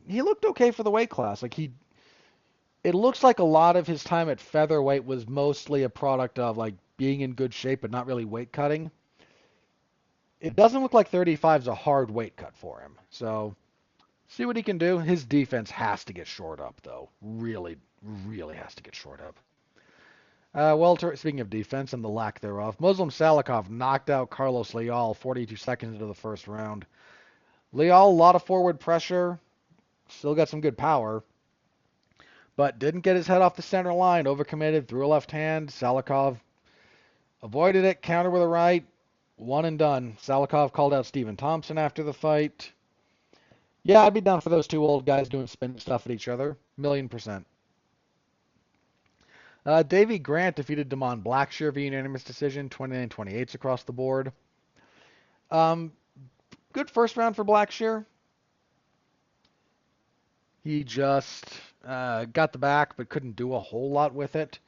He looked okay for the weight class. It looks like a lot of his time at featherweight was mostly a product of being in good shape but not really weight cutting. It doesn't look like 35 is a hard weight cut for him. So see what he can do. His defense has to get shored up, though. Really, really has to get shored up. Speaking of defense and the lack thereof, Muslim Salikov knocked out Carlos Leal 42 seconds into the first round. Leal, a lot of forward pressure, still got some good power, but didn't get his head off the center line, overcommitted, threw a left hand. Salikov avoided it, counter with a right, one and done. Salikov called out Stephen Thompson after the fight. Yeah, I'd be down for those two old guys doing spin stuff at each other. 1,000,000%. Davey Grant defeated Damon Blackshear via unanimous decision, 29-28 across the board. Good first round for Blackshear. He just got the back, but couldn't do a whole lot with it.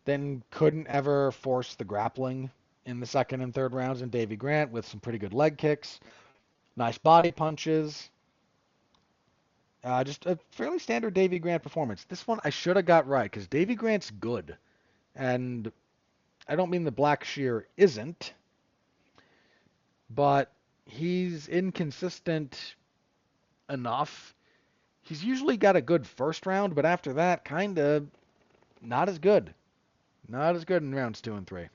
Then couldn't ever force the grappling in the second and third rounds. And Davey Grant with some pretty good leg kicks, nice body punches. Just a fairly standard Davey Grant performance. This one I should have got right because Davey Grant's good. And I don't mean the Blackshear isn't, but he's inconsistent enough. He's usually got a good first round, but after that, kind of not as good. Not as good in rounds 2 and 3.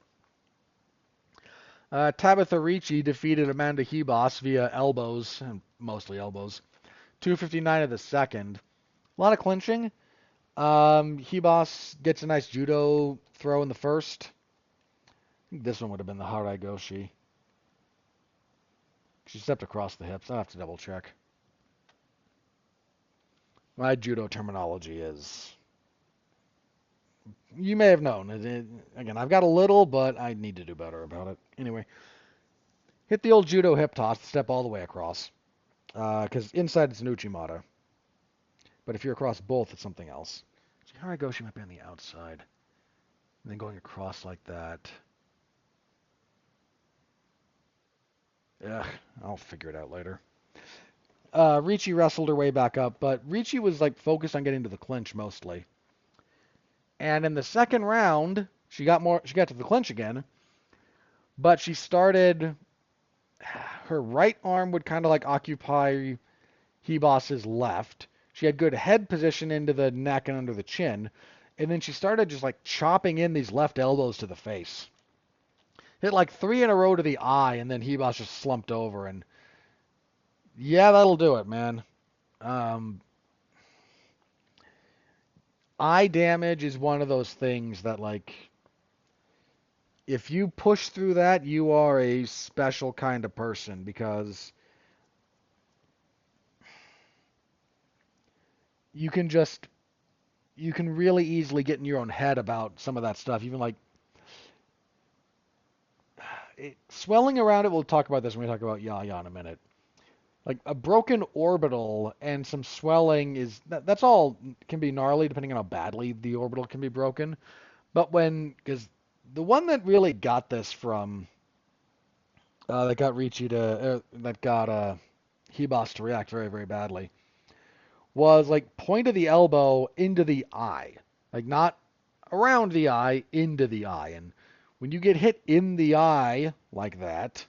Tabitha Ricci defeated Amanda Hebos via elbows, and mostly elbows. 2:59 of the second. A lot of clinching. Hebos gets a nice judo throw in the first. I think this one would have been the Harai Goshi. She stepped across the hips. I'll have to double check. My judo terminology is You may have known. Again, I've got a little, but I need to do better about it. Anyway, hit the old judo hip toss, step all the way across. Because inside it's an Uchimata. But if you're across both, it's something else. So here I go, she might be on the outside. And then going across like that. Ugh, I'll figure it out later. Ricci wrestled her way back up, but Ricci was like focused on getting to the clinch mostly. And in the second round, she got to the clinch again, but she started her right arm would kind of like occupy Hebos's left. She had good head position into the neck and under the chin, and then she started just like chopping in these left elbows to the face. Hit like 3 in a row to the eye, and then Hebos just slumped over, and yeah, that'll do it, man. Um, eye damage is one of those things that like if you push through that, you are a special kind of person because you can just you can really easily get in your own head about some of that stuff. Even like swelling around it. We'll talk about this when we talk about Yaya in a minute. Like a broken orbital and some swelling is that's all can be gnarly depending on how badly the orbital can be broken. But because the one that really got this from that got Ricci to that got Hebos to react very very badly was like point of the elbow into the eye, like not around the eye, into the eye. And when you get hit in the eye like that,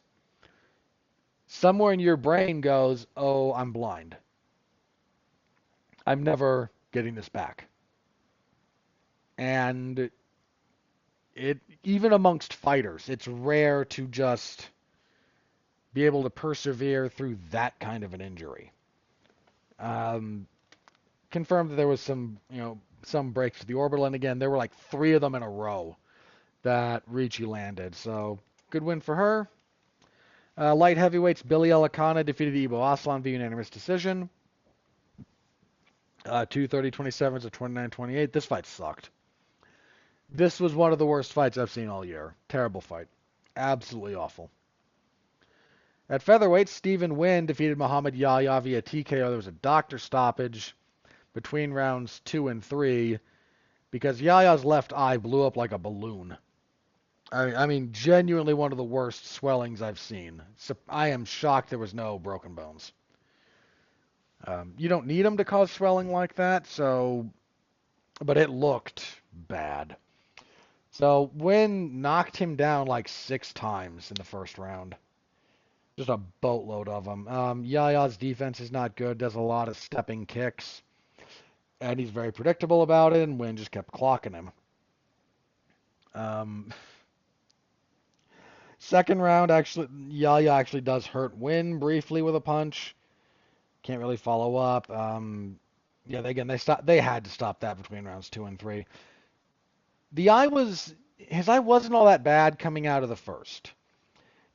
somewhere in your brain goes, "Oh, I'm blind. I'm never getting this back." And it even amongst fighters, it's rare to just be able to persevere through that kind of an injury. Um, Confirmed that there was some breaks to the orbital, and again, there were like 3 of them in a row that Ricci landed. So good win for her. Light heavyweights, Billy Elikana defeated Ibo Aslan via unanimous decision. 230-27 to 29-28. This fight sucked. This was one of the worst fights I've seen all year. Terrible fight. Absolutely awful. At featherweight, Stephen Wynn defeated Muhammad Yahya via TKO. There was a doctor stoppage between rounds 2 and 3 because Yahya's left eye blew up like a balloon. I mean, genuinely one of the worst swellings I've seen. So I am shocked there was no broken bones. You don't need them to cause swelling like that, but it looked bad. So Wynn knocked him down like 6 times in the first round. Just a boatload of them. Yaya's defense is not good, does a lot of stepping kicks, and he's very predictable about it, and Wynn just kept clocking him. Second round, actually, Yaya actually does hurt Wynn briefly with a punch. Can't really follow up. Yeah, they had to stop that between rounds 2 and 3. His eye wasn't all that bad coming out of the first.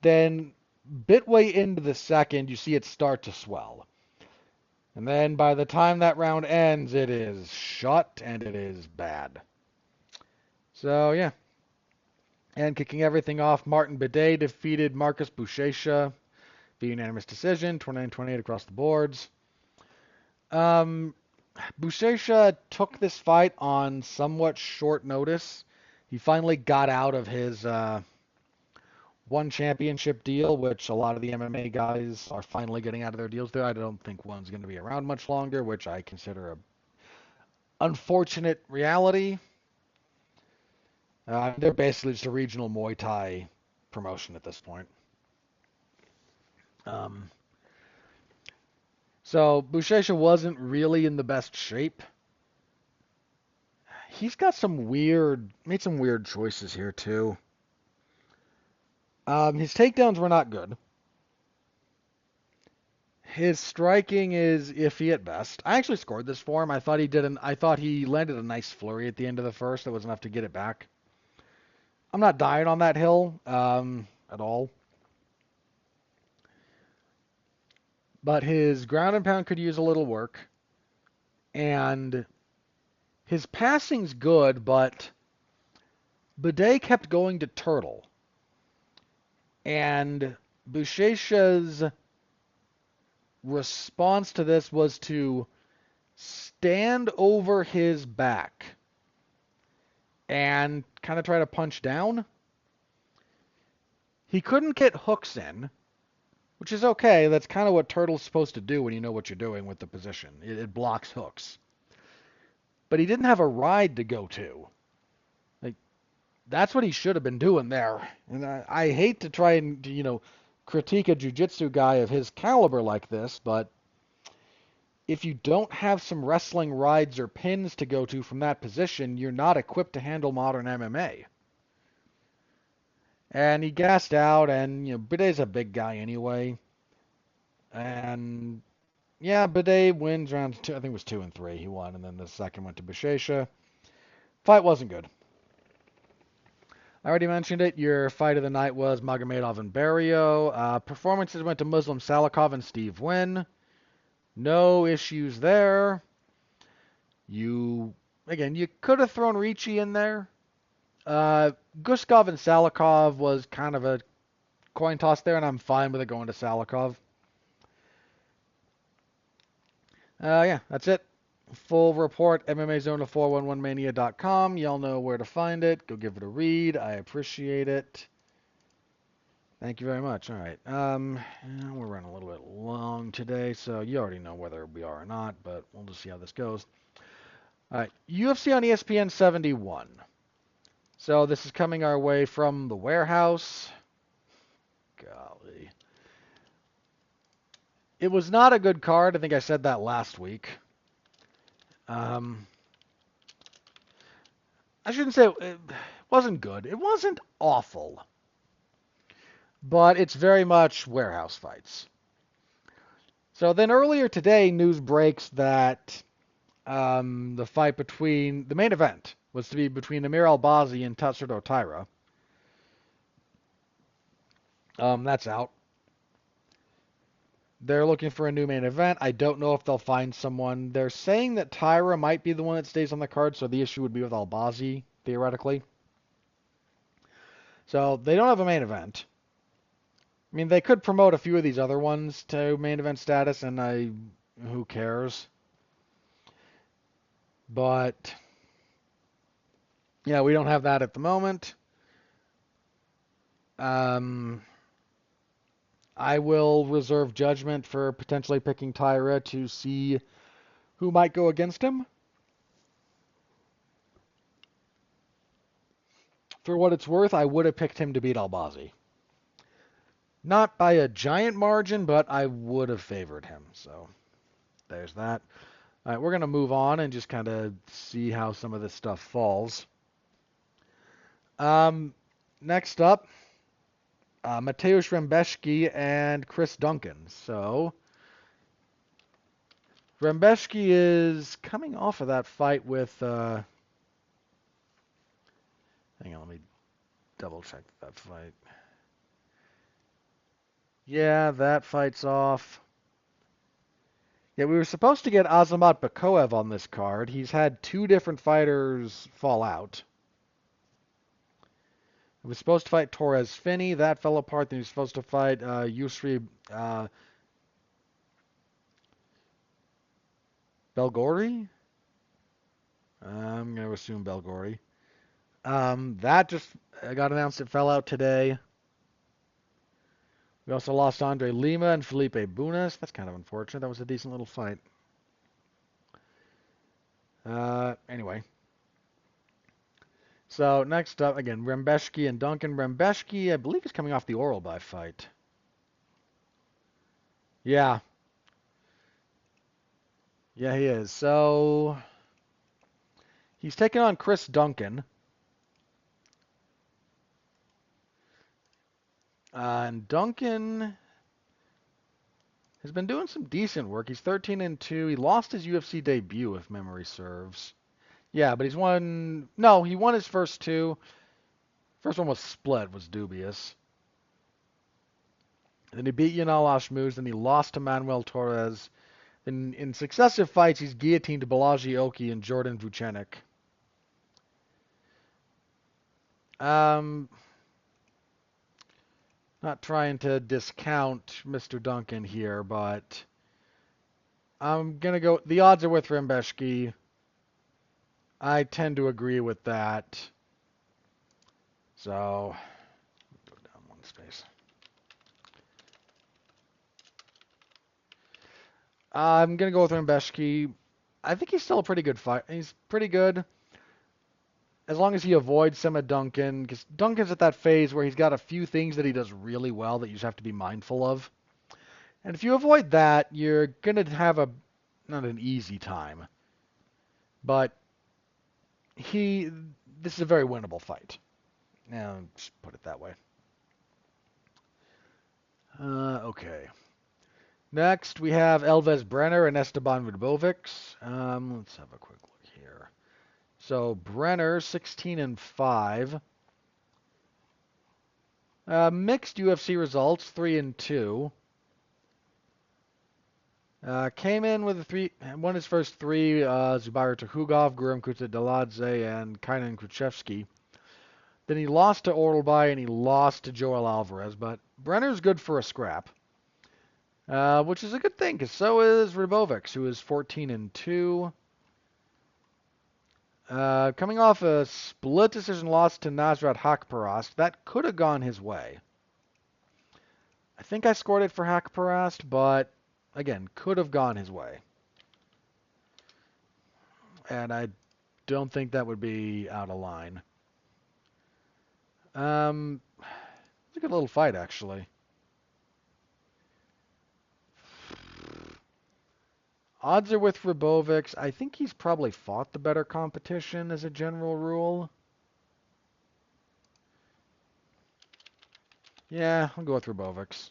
Then, bitway into the second, you see it start to swell. And then by the time that round ends, it is shut and it is bad. So, yeah. And kicking everything off, Martin Bidet defeated Marcus Buchecha via unanimous decision, 29-28 across the boards. Buchecha took this fight on somewhat short notice. He finally got out of his one championship deal, which a lot of the MMA guys are finally getting out of their deals there. I don't think one's going to be around much longer, which I consider a unfortunate reality. They're basically just a regional Muay Thai promotion at this point. So Buchecha wasn't really in the best shape. He's got made some weird choices here too. His takedowns were not good. His striking is iffy at best. I actually scored this for him. I thought he landed a nice flurry at the end of the first that was enough to get it back. I'm not dying on that hill at all. But his ground and pound could use a little work. And his passing's good, but Bidet kept going to turtle. And Buchecha's response to this was to stand over his back and kind of try to punch down. He couldn't get hooks in, which is okay. That's kind of what turtle's supposed to do when you know what you're doing with the position. It blocks hooks. But he didn't have a ride to go to. Like, that's what he should have been doing there. And I hate to try and, critique a jiu-jitsu guy of his caliber like this, but if you don't have some wrestling rides or pins to go to from that position, you're not equipped to handle modern MMA. And he gassed out, and Bidet's a big guy anyway. And yeah, Bidet wins round two. I think it was 2 and 3. He won, and then the second went to Buchecha. Fight wasn't good. I already mentioned it. Your fight of the night was Magomedov and Barrio. Performances went to Muslim Salikov and Steve Wynn. No issues there. You could have thrown Ricci in there. Guskov and Salikov was kind of a coin toss there, and I'm fine with it going to Salikov. Yeah, that's it. Full report, MMAZone411mania.com. Y'all know where to find it. Go give it a read. I appreciate it. Thank you very much. All right. We're running a little bit long today, so you already know whether we are or not, but we'll just see how this goes. All right. UFC on ESPN 71. So this is coming our way from the warehouse. Golly. It was not a good card. I think I said that last week. I shouldn't say it wasn't good. It wasn't awful. But it's very much warehouse fights. So then earlier today, news breaks that the main event was to be between Amir Albazi and Tatsudo Taira. That's out. They're looking for a new main event. I don't know if they'll find someone. They're saying that Taira might be the one that stays on the card, so the issue would be with Albazi, theoretically. So they don't have a main event. I mean, they could promote a few of these other ones to main event status, and who cares? But, yeah, we don't have that at the moment. I will reserve judgment for potentially picking Taira to see who might go against him. For what it's worth, I would have picked him to beat Albazi. Not by a giant margin, but I would have favored him. So there's that. All right, we're going to move on and just kind of see how some of this stuff falls. Next up, Mateusz Rembeszki and Chris Duncan. So Rembeszki is coming off of that fight with... hang on, let me double check that fight. Yeah, that fight's off. Yeah, we were supposed to get Azamat Bakoev on this card. He's had 2 different fighters fall out. He was supposed to fight Torres Finney. That fell apart. Then he was supposed to fight Yusri Belgori. I'm going to assume Belgori. That just got announced. It fell out today. We also lost Andre Lima and Felipe Bunas. That's kind of unfortunate. That was a decent little fight. Anyway. So next up, again, Rembeszki and Duncan. Rembeszki, I believe, is coming off the Oralby fight. Yeah. Yeah, he is. So he's taking on Chris Duncan. And Duncan has been doing some decent work. He's 13-2. He lost his UFC debut, if memory serves. Yeah, but he's won... No, he won his first 2. First one was split, was dubious. Then he beat Yanal Ashmouz, then he lost to Manuel Torres. In successive fights, he's guillotined Balaji Oki and Jordan Vucenic. Not trying to discount Mr. Duncan here, but I'm going to go. The odds are with Rimbeshki. I tend to agree with that. So, go down one space. I'm going to go with Rimbeshki. I think he's still a pretty good fight. He's pretty good as long as he avoids some of Duncan, because Duncan's at that phase where he's got a few things that he does really well that you just have to be mindful of. And if you avoid that, you're going to have not an easy time, but this is a very winnable fight. Now, just put it that way. Okay. Next, we have Elvis Brenner and Esteban Rubovics. Let's have a quick look here. So Brenner, 16-5. Mixed UFC results, 3-2. Came in with won his first three, Zubair Tukhugov, Guram Kutadzeladze, and Kainan Khrushchevsky. Then he lost to Orlby and he lost to Joel Alvarez, but Brenner's good for a scrap, which is a good thing, because so is Rubovics, who is 14-2. Coming off a split decision loss to Nasrat Hakparast, that could have gone his way. I think I scored it for Hakparast, but again, could have gone his way. And I don't think that would be out of line. It's a good little fight, actually. Odds are with Rubovics. I think he's probably fought the better competition as a general rule. Yeah, I'll go with Rubovics.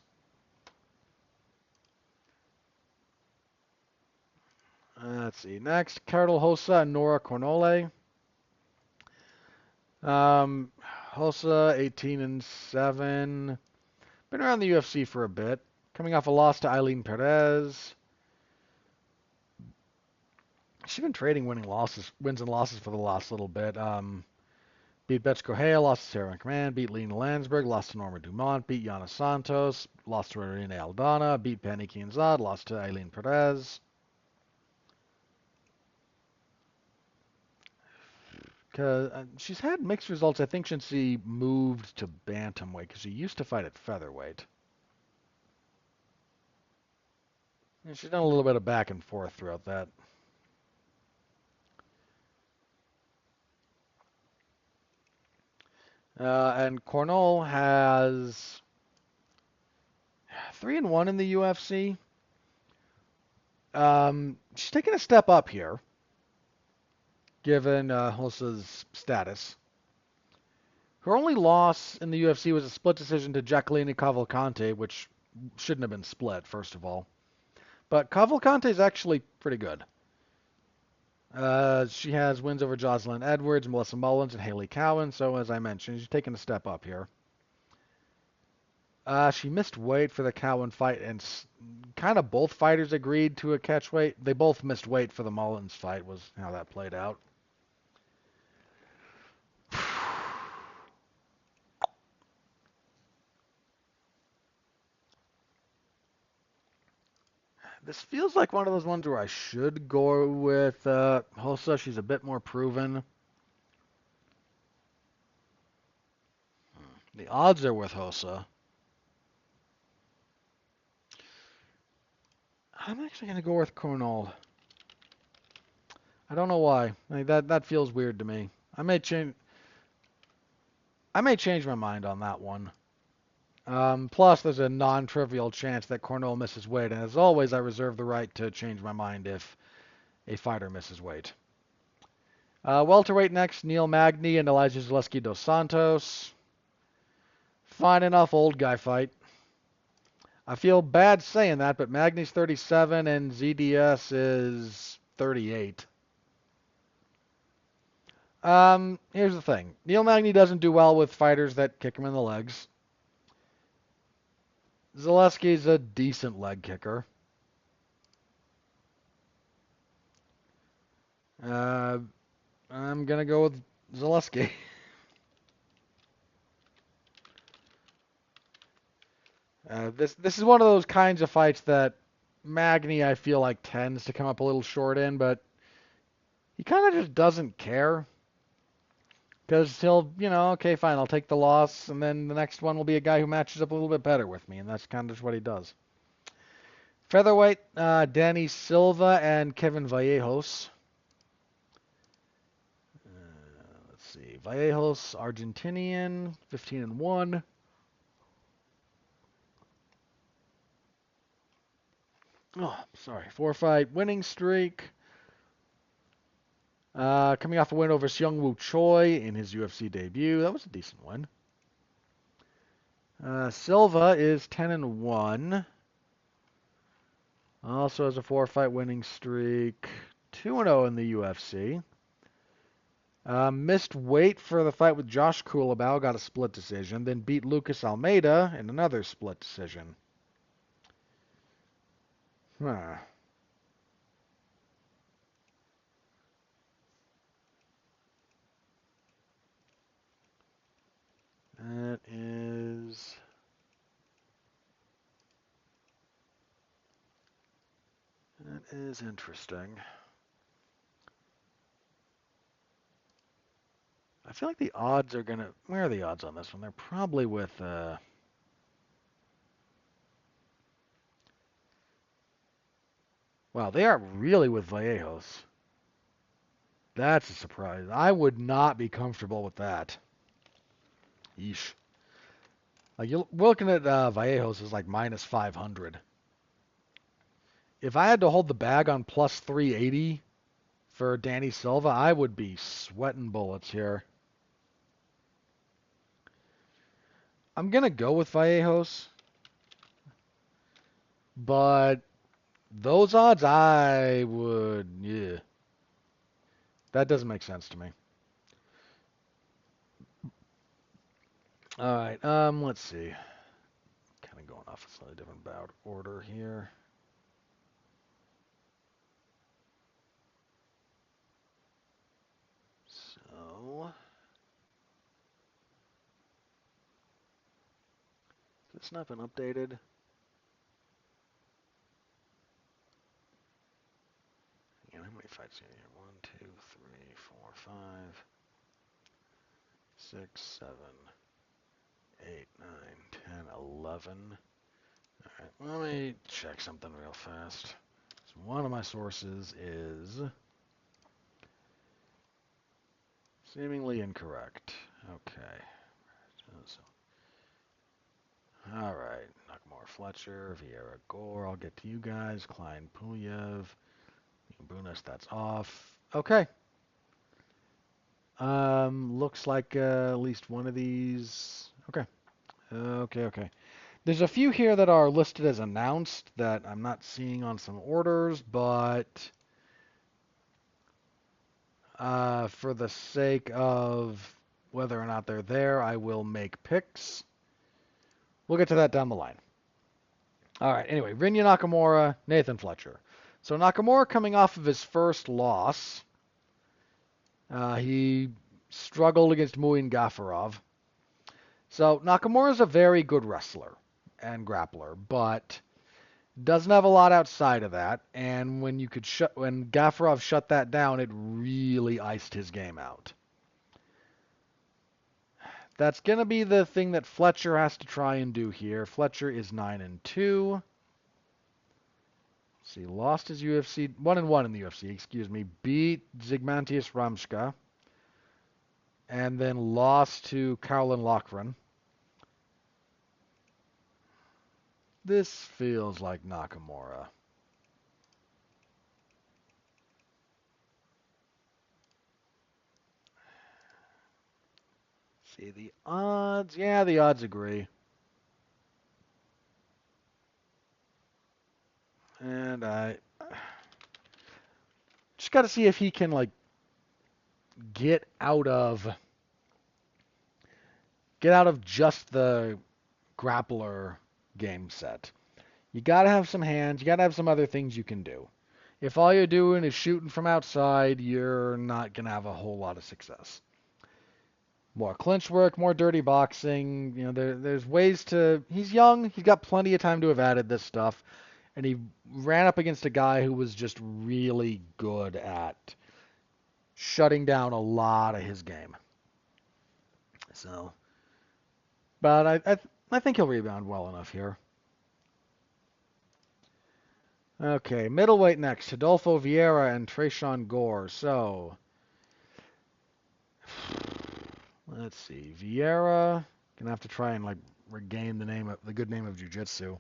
Let's see. Next, Carol Hossa and Nora Cornole. Hossa, 18-7. Been around the UFC for a bit. Coming off a loss to Eileen Perez. She's been trading wins and losses for the last little bit. Beat Betch Correa, lost to Sarah McMahon, beat Lena Landsberg, lost to Norma Dumont, beat Yana Santos, lost to Irene Aldana, beat Penny Kianzad, lost to Eileen Perez. She's had mixed results, I think, since she moved to bantamweight, because she used to fight at featherweight. And she's done a little bit of back and forth throughout that. And Cornell has 3-1 in the UFC. She's taken a step up here, given Hossa's status. Her only loss in the UFC was a split decision to Jacqueline Cavalcante, which shouldn't have been split, first of all. But Cavalcante is actually pretty good. She has wins over Jocelyn Edwards, Melissa Mullins, and Haley Cowan. So, as I mentioned, she's taken a step up here. She missed weight for the Cowan fight, and kind of both fighters agreed to a catch weight. They both missed weight for the Mullins fight, was how that played out. This feels like one of those ones where I should go with Hossa. She's a bit more proven. The odds are with Hossa. I'm actually going to go with Cornell. I don't know why. That feels weird to me. I may change my mind on that one. Plus, there's a non-trivial chance that Cornell misses weight, and as always, I reserve the right to change my mind if a fighter misses weight. Welterweight next, Neil Magny and Elijah Zaleski dos Santos. Fine enough old guy fight. I feel bad saying that, but Magny's 37 and ZDS is 38. Here's the thing. Neil Magny doesn't do well with fighters that kick him in the legs. Zaleski's a decent leg kicker. Uh, I'm gonna go with Zaleski. This is one of those kinds of fights that Magny I feel like tends to come up a little short in, but he kind of just doesn't care because he'll, okay, fine, I'll take the loss, and then the next one will be a guy who matches up a little bit better with me, and that's kind of just what he does. Featherweight, Danny Silva and Kevin Vallejos. Let's see, Vallejos, Argentinian, 15-1. Oh, sorry, 4-fight winning streak. Coming off a win over Seung-Woo Choi in his UFC debut. That was a decent win. Silva is 10-1. Also has a 4-fight winning streak. 2-0 in the UFC. Missed weight for the fight with Josh Culibao. Got a split decision. Then beat Lucas Almeida in another split decision. Huh. That is interesting. I feel like the odds are gonna. Where are the odds on this one? They're probably with. Wow, they are really with Vallejos. That's a surprise. I would not be comfortable with that. Yeesh. Like you're looking at Vallejos as like minus 500. If I had to hold the bag on plus 380 for Danny Silva, I would be sweating bullets here. I'm gonna go with Vallejos, but those odds, I would, yeah, that doesn't make sense to me. All right, let's see. Kind of going off a slightly different bout order here. So, it's not been updated. And how many fights are here? 1, 2, 3, 4, 5, 6, 7, 8, 9, 10, 11. All right, let me check something real fast. So one of my sources is seemingly incorrect. Okay. All right. Nakamura Fletcher, Vieira Gore. I'll get to you guys. Klein Pulev. Brunas, that's off. Okay. Looks like at least one of these. Okay. Okay. There's a few here that are listed as announced that I'm not seeing on some orders, but for the sake of whether or not they're there, I will make picks. We'll get to that down the line. All right, anyway, Rinya Nakamura, Nathan Fletcher. So Nakamura coming off of his first loss. He struggled against Muin Gafarov. So Nakamura's a very good wrestler and grappler, but doesn't have a lot outside of that. And when Gafarov shut that down, it really iced his game out. That's going to be the thing that Fletcher has to try and do here. Fletcher is 9-2. See, lost his UFC 1-1 in the UFC, excuse me. Beat Zygmantius Ramska, and then lost to Caroline Loughran. This feels like Nakamura. See the odds. Yeah, the odds agree. And I just got to see if he can like get out of just the grappler game set. You got to have some hands. You got to have some other things you can do. If all you're doing is shooting from outside, you're not going to have a whole lot of success. More clinch work, more dirty boxing. There's ways to. He's young. He's got plenty of time to have added this stuff. And he ran up against a guy who was just really good at shutting down a lot of his game. So, but I think he'll rebound well enough here. Okay, middleweight next. Adolfo Vieira and Tresean Gore. So, let's see. Vieira gonna have to try and regain the good name of jiu-jitsu.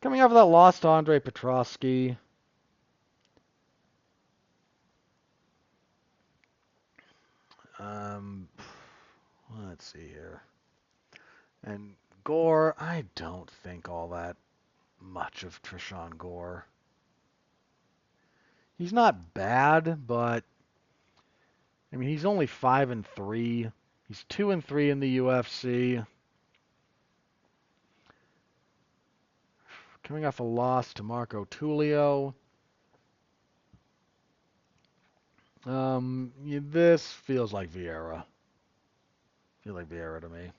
Coming off of that loss to Andre Petroski. Let's see here. And Gore, I don't think all that much of Tresean Gore. He's not bad, but I mean he's only 5-3. He's 2-3 in the UFC. Coming off a loss to Marco Tulio. This feels like Vieira. Feels like Vieira to me.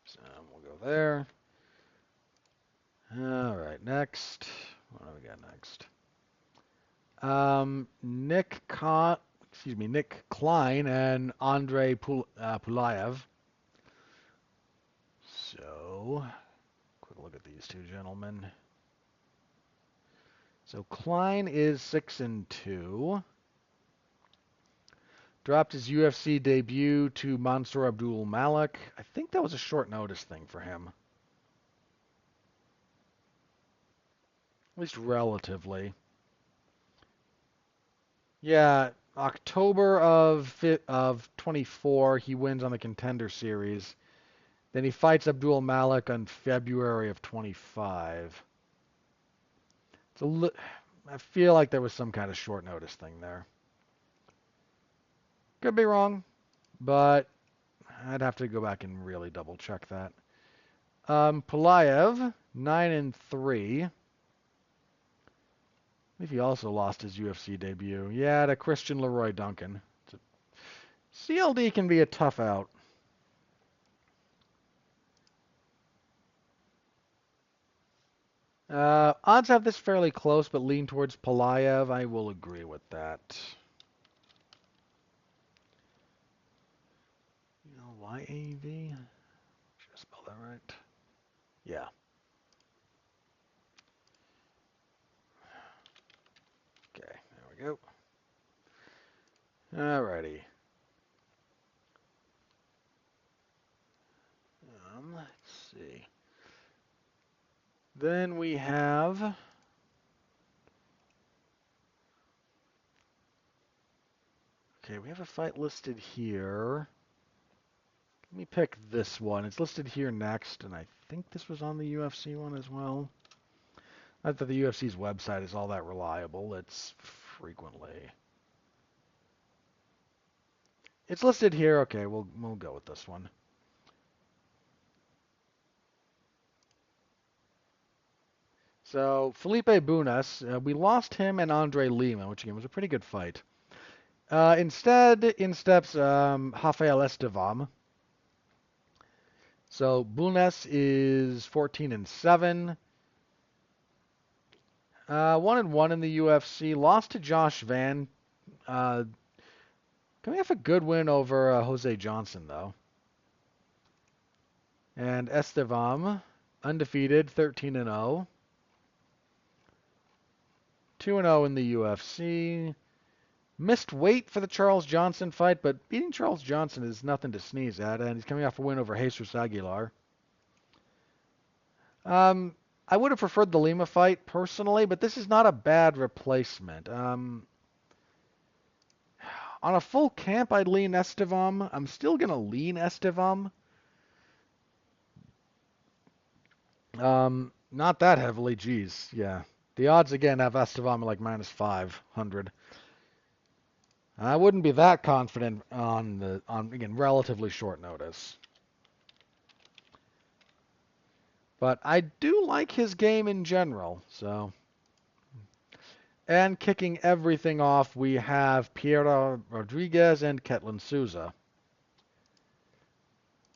So we'll go there. All right, next. What do we got next? Nick Klein and Andrei Pulayev. So, quick look at these two gentlemen. So Klein is 6-2. Dropped his UFC debut to Mansour Abdul Malik. I think that was a short notice thing for him. At least relatively. Yeah, October of 24, he wins on the Contender Series. Then he fights Abdul Malik on February of 25. I feel like there was some kind of short notice thing there. Could be wrong, but I'd have to go back and really double check that. Pulayev, 9-3. I believe he also lost his UFC debut. Yeah, to Christian Leroy Duncan. CLD can be a tough out. Odds have this fairly close, but lean towards Pulayev. I will agree with that. YAV? Should I spell that right? Yeah. Okay, there we go. Alrighty. Let's see. Then we have we have a fight listed here. Let me pick this one. It's listed here next, and I think this was on the UFC one as well. Not that the UFC's website is all that reliable. It's listed here. Okay, we'll go with this one. So Felipe Bunas, we lost him and Andre Lima, which again was a pretty good fight. Instead, in steps Rafael Estevam. So Bunas is 14-7. 1-1 in the UFC. Lost to Josh Van. Coming off a good win over Jose Johnson, though. And Estevam, undefeated, 13-0. 2-0 in the UFC. Missed weight for the Charles Johnson fight, but beating Charles Johnson is nothing to sneeze at, and he's coming off a win over Jesus Aguilar. I would have preferred the Lima fight personally, but this is not a bad replacement. On a full camp, I'd lean Estevam. I'm still going to lean Estevam. Not that heavily, geez, yeah. The odds, again, have Estevam like -500. I wouldn't be that confident on again, relatively short notice. But I do like his game in general, so. And kicking everything off, we have Piero Rodriguez and Ketlin Souza.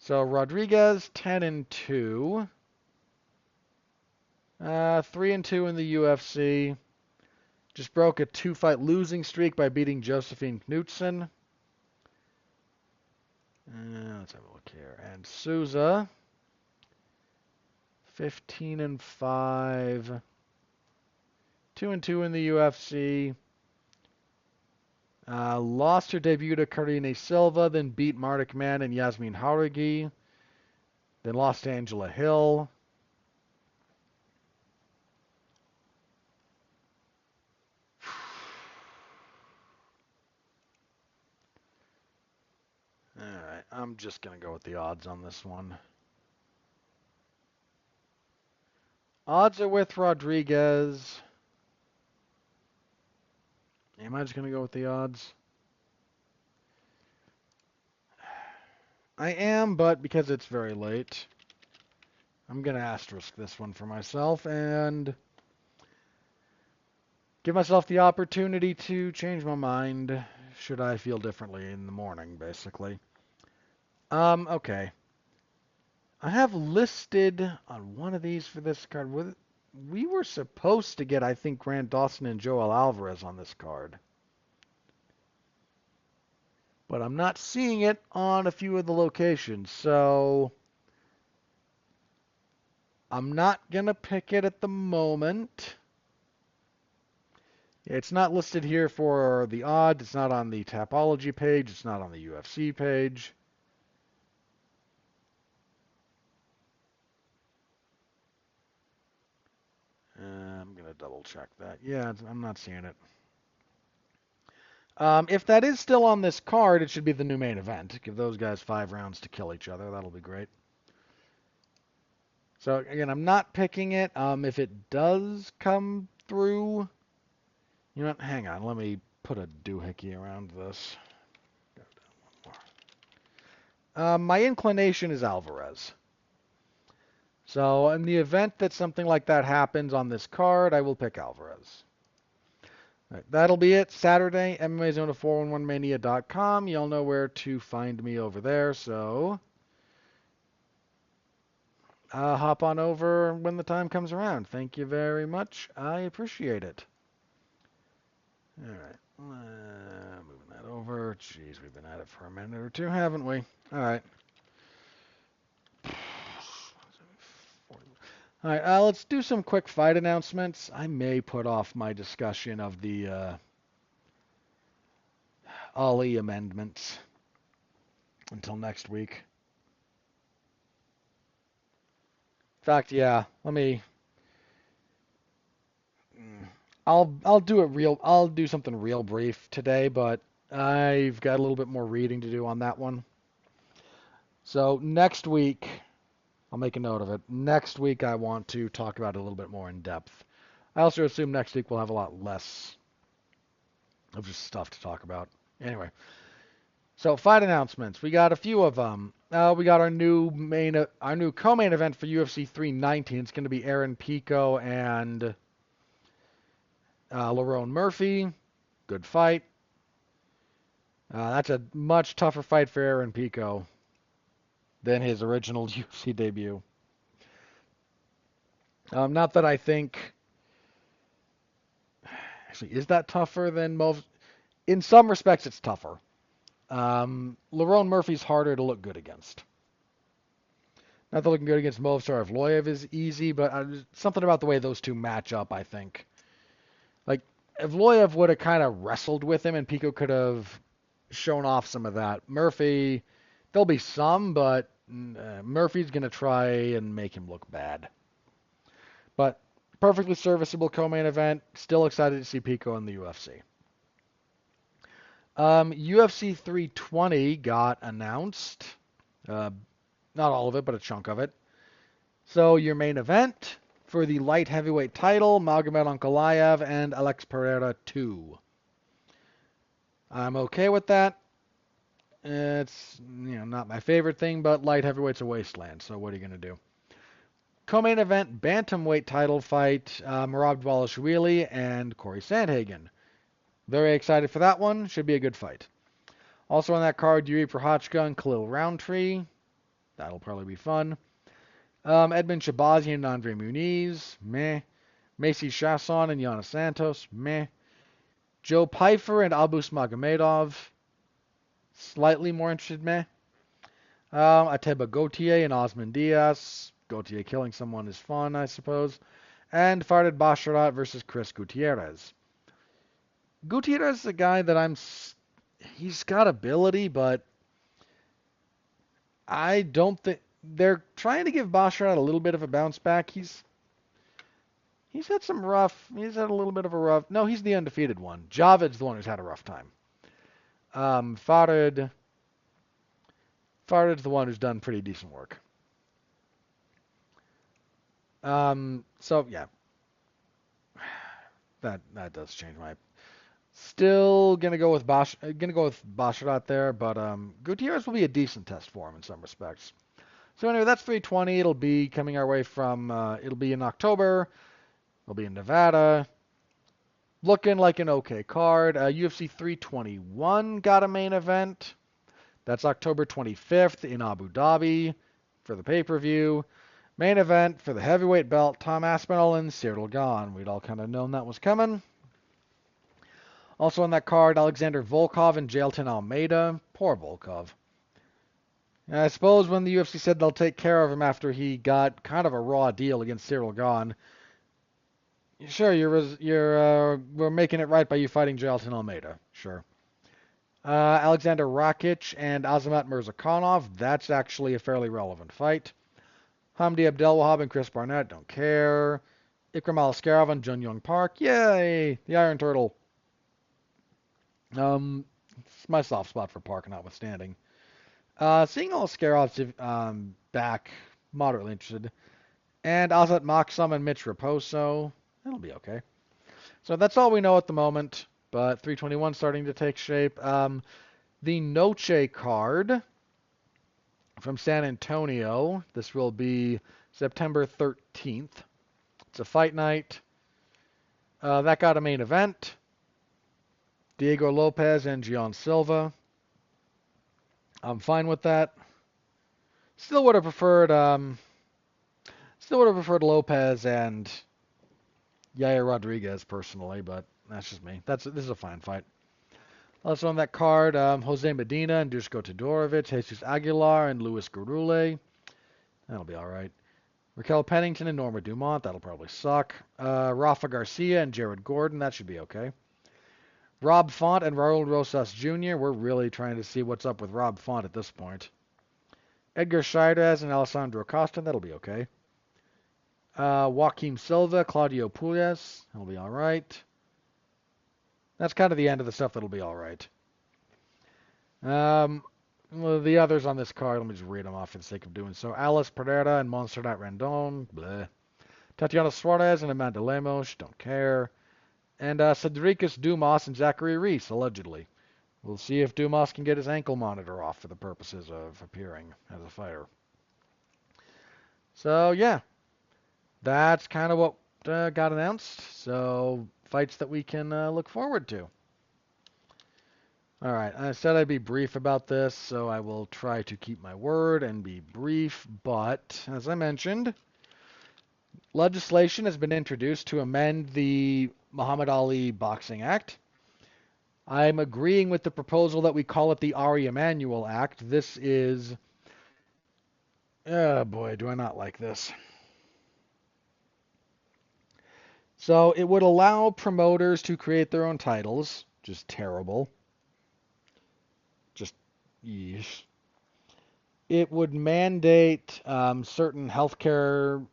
So Rodriguez 10-2, 3-2 in the UFC. Just broke a 2-fight losing streak by beating Josephine Knudsen. Let's have a look here. And Souza 15-5, 2-2 in the UFC. Lost her debut to Karine Silva, then beat Marta Kaman and Yasmin Jauregui. Then lost to Angela Hill. Alright, I'm just going to go with the odds on this one. Odds are with Rodriguez. Am I just going to go with the odds? I am, but because it's very late, I'm going to asterisk this one for myself and give myself the opportunity to change my mind should I feel differently in the morning, basically. Okay. I have listed on one of these for this card. We were supposed to get, I think, Grant Dawson and Joel Alvarez on this card. But I'm not seeing it on a few of the locations, so I'm not going to pick it at the moment. It's not listed here for the odds. It's not on the Tapology page. It's not on the UFC page. I'm going to double check that. Yeah, I'm not seeing it. If that is still on this card, it should be the new main event. Give those guys 5 rounds to kill each other. That'll be great. So, again, I'm not picking it. If it does come through, you know what? Hang on. Let me put a doohickey around this. My inclination is Alvarez. So, in the event that something like that happens on this card, I will pick Alvarez. Right, that'll be it. Saturday, MMAZone411mania.com. Y'all know where to find me over there, so hop on over when the time comes around. Thank you very much. I appreciate it. All right. Moving that over. Jeez, we've been at it for a minute or two, haven't we? All right. All right, let's do some quick fight announcements. I may put off my discussion of the Ali amendments until next week. In fact, yeah, let me. I'll do it real. I'll do something real brief today, but I've got a little bit more reading to do on that one. So next week, I'll make a note of it. Next week, I want to talk about it a little bit more in depth. I also assume next week we'll have a lot less of just stuff to talk about. Anyway, so fight announcements. We got a few of them. We got our new co-main event for UFC 319. It's going to be Aaron Pico and Lerone Murphy. Good fight. That's a much tougher fight for Aaron Pico than his original UFC debut. Not that I think. Actually, is that tougher than most? In some respects, it's tougher. Lerone Murphy's harder to look good against. Not that looking good against Movsar Evloev is easy, but something about the way those two match up, I think. Like, Evloev would have kind of wrestled with him, and Pico could have shown off some of that. Murphy, there'll be some, but Murphy's going to try and make him look bad. But perfectly serviceable co-main event. Still excited to see Pico in the UFC. UFC 320 got announced. Not all of it, but a chunk of it. So your main event for the light heavyweight title, Magomed Ankalaev and Alex Pereira 2. I'm okay with that. It's not my favorite thing, but light heavyweight's a wasteland, so what are you going to do? Co-main event bantamweight title fight, Merab Dvalishvili and Corey Sandhagen. Very excited for that one. Should be a good fight. Also on that card, Yuri Prochazka and Khalil Roundtree. That'll probably be fun. Edmund Shabazian and Andre Muniz. Meh. Macy Chasson and Yana Santos. Meh. Joe Pyfer and Abus Magomedov. Slightly more interested. Meh. Ateba Gautier and Osman Diaz. Gautier killing someone is fun, I suppose. And Fardad Basharat versus Chris Gutierrez. Gutierrez is a guy that he's got ability, but I don't think they're trying to give Basharat a little bit of a bounce back. He's had he's had a little bit of a rough. No, he's the undefeated one. Javid's the one who's had a rough time. Farad's the one who's done pretty decent work. So yeah, that does change my. Still gonna go with Basharat there, but Gutierrez will be a decent test for him in some respects. So anyway, that's 320. It'll be coming our way from. It'll be in October. It'll be in Nevada. Looking like an okay card. UFC 321 got a main event. That's October 25th in Abu Dhabi for the pay-per-view. Main event for the heavyweight belt, Tom Aspinall and Cyril Gane. We'd all kind of known that was coming. Also on that card, Alexander Volkov and Jailton Almeida. Poor Volkov. And I suppose when the UFC said they'll take care of him after he got kind of a raw deal against Cyril Gane, sure, we're making it right by you fighting Jailton Almeida. Sure. Alexander Rakic and Azamat Mirzakhanov. That's actually a fairly relevant fight. Hamdi Abdelwahab and Chris Barnett. Don't care. Ikram Aliskerov and Jun Young Park. Yay! The Iron Turtle. It's my soft spot for Park, notwithstanding. Seeing Aliskerov's back, moderately interested. And Azat Maksum and Mitch Raposo. That'll be okay. So that's all we know at the moment, but 321 starting to take shape. The Noche card from San Antonio. This will be September 13th. It's a fight night. That got a main event. Diego Lopez and Gian Silva. I'm fine with that. Still would have preferred Lopez and Yair Rodriguez personally, but that's just me. This is a fine fight. Also on that card, Jose Medina and Dushko Todorovic, Jesus Aguilar and Luis Gurule. That'll be all right. Raquel Pennington and Norma Dumont. That'll probably suck. Rafa Garcia and Jared Gordon. That should be okay. Rob Font and Raul Rosas Jr. We're really trying to see what's up with Rob Font at this point. Edgar Scheidez and Alessandro Costa. That'll be okay. Joaquim Silva, Claudio Puelles. That'll be all right. That's kind of the end of the stuff that'll be all right. The others on this card, let me just read them off for the sake of doing so. Alice Pereira and Montserrat Rendon. Bleh. Tatiana Suarez and Amanda Lemos. Don't care. And Cedricus Dumas and Zachary Reese, allegedly. We'll see if Dumas can get his ankle monitor off for the purposes of appearing as a fighter. So, yeah. That's kind of what got announced. So, fights that we can look forward to. All right, I said I'd be brief about this, so I will try to keep my word and be brief. But, as I mentioned, legislation has been introduced to amend the Muhammad Ali Boxing Act. I'm agreeing with the proposal that we call it the Ari Emanuel Act. This is... Oh boy, do I not like this. So it would allow promoters to create their own titles. Just terrible. Just, yeesh. It would mandate certain healthcare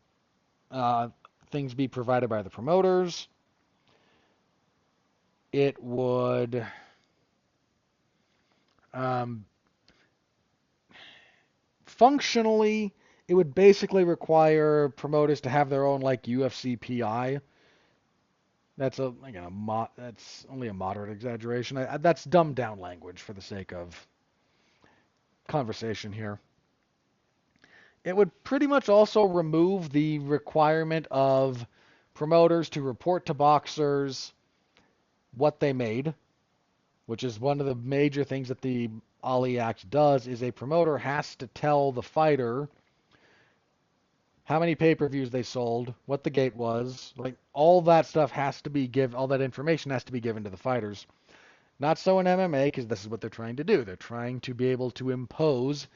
things be provided by the promoters. It would functionally, it would basically require promoters to have their own like UFC PI. That's that's only a moderate exaggeration. That's dumbed down language for the sake of conversation here. It would pretty much also remove the requirement of promoters to report to boxers what they made, which is one of the major things that the Ali Act does, is a promoter has to tell the fighter how many pay-per-views they sold, what the gate was, like all that stuff has to be given, all that information has to be given to the fighters. Not so in MMA, because this is what they're trying to do. They're trying to be able to impose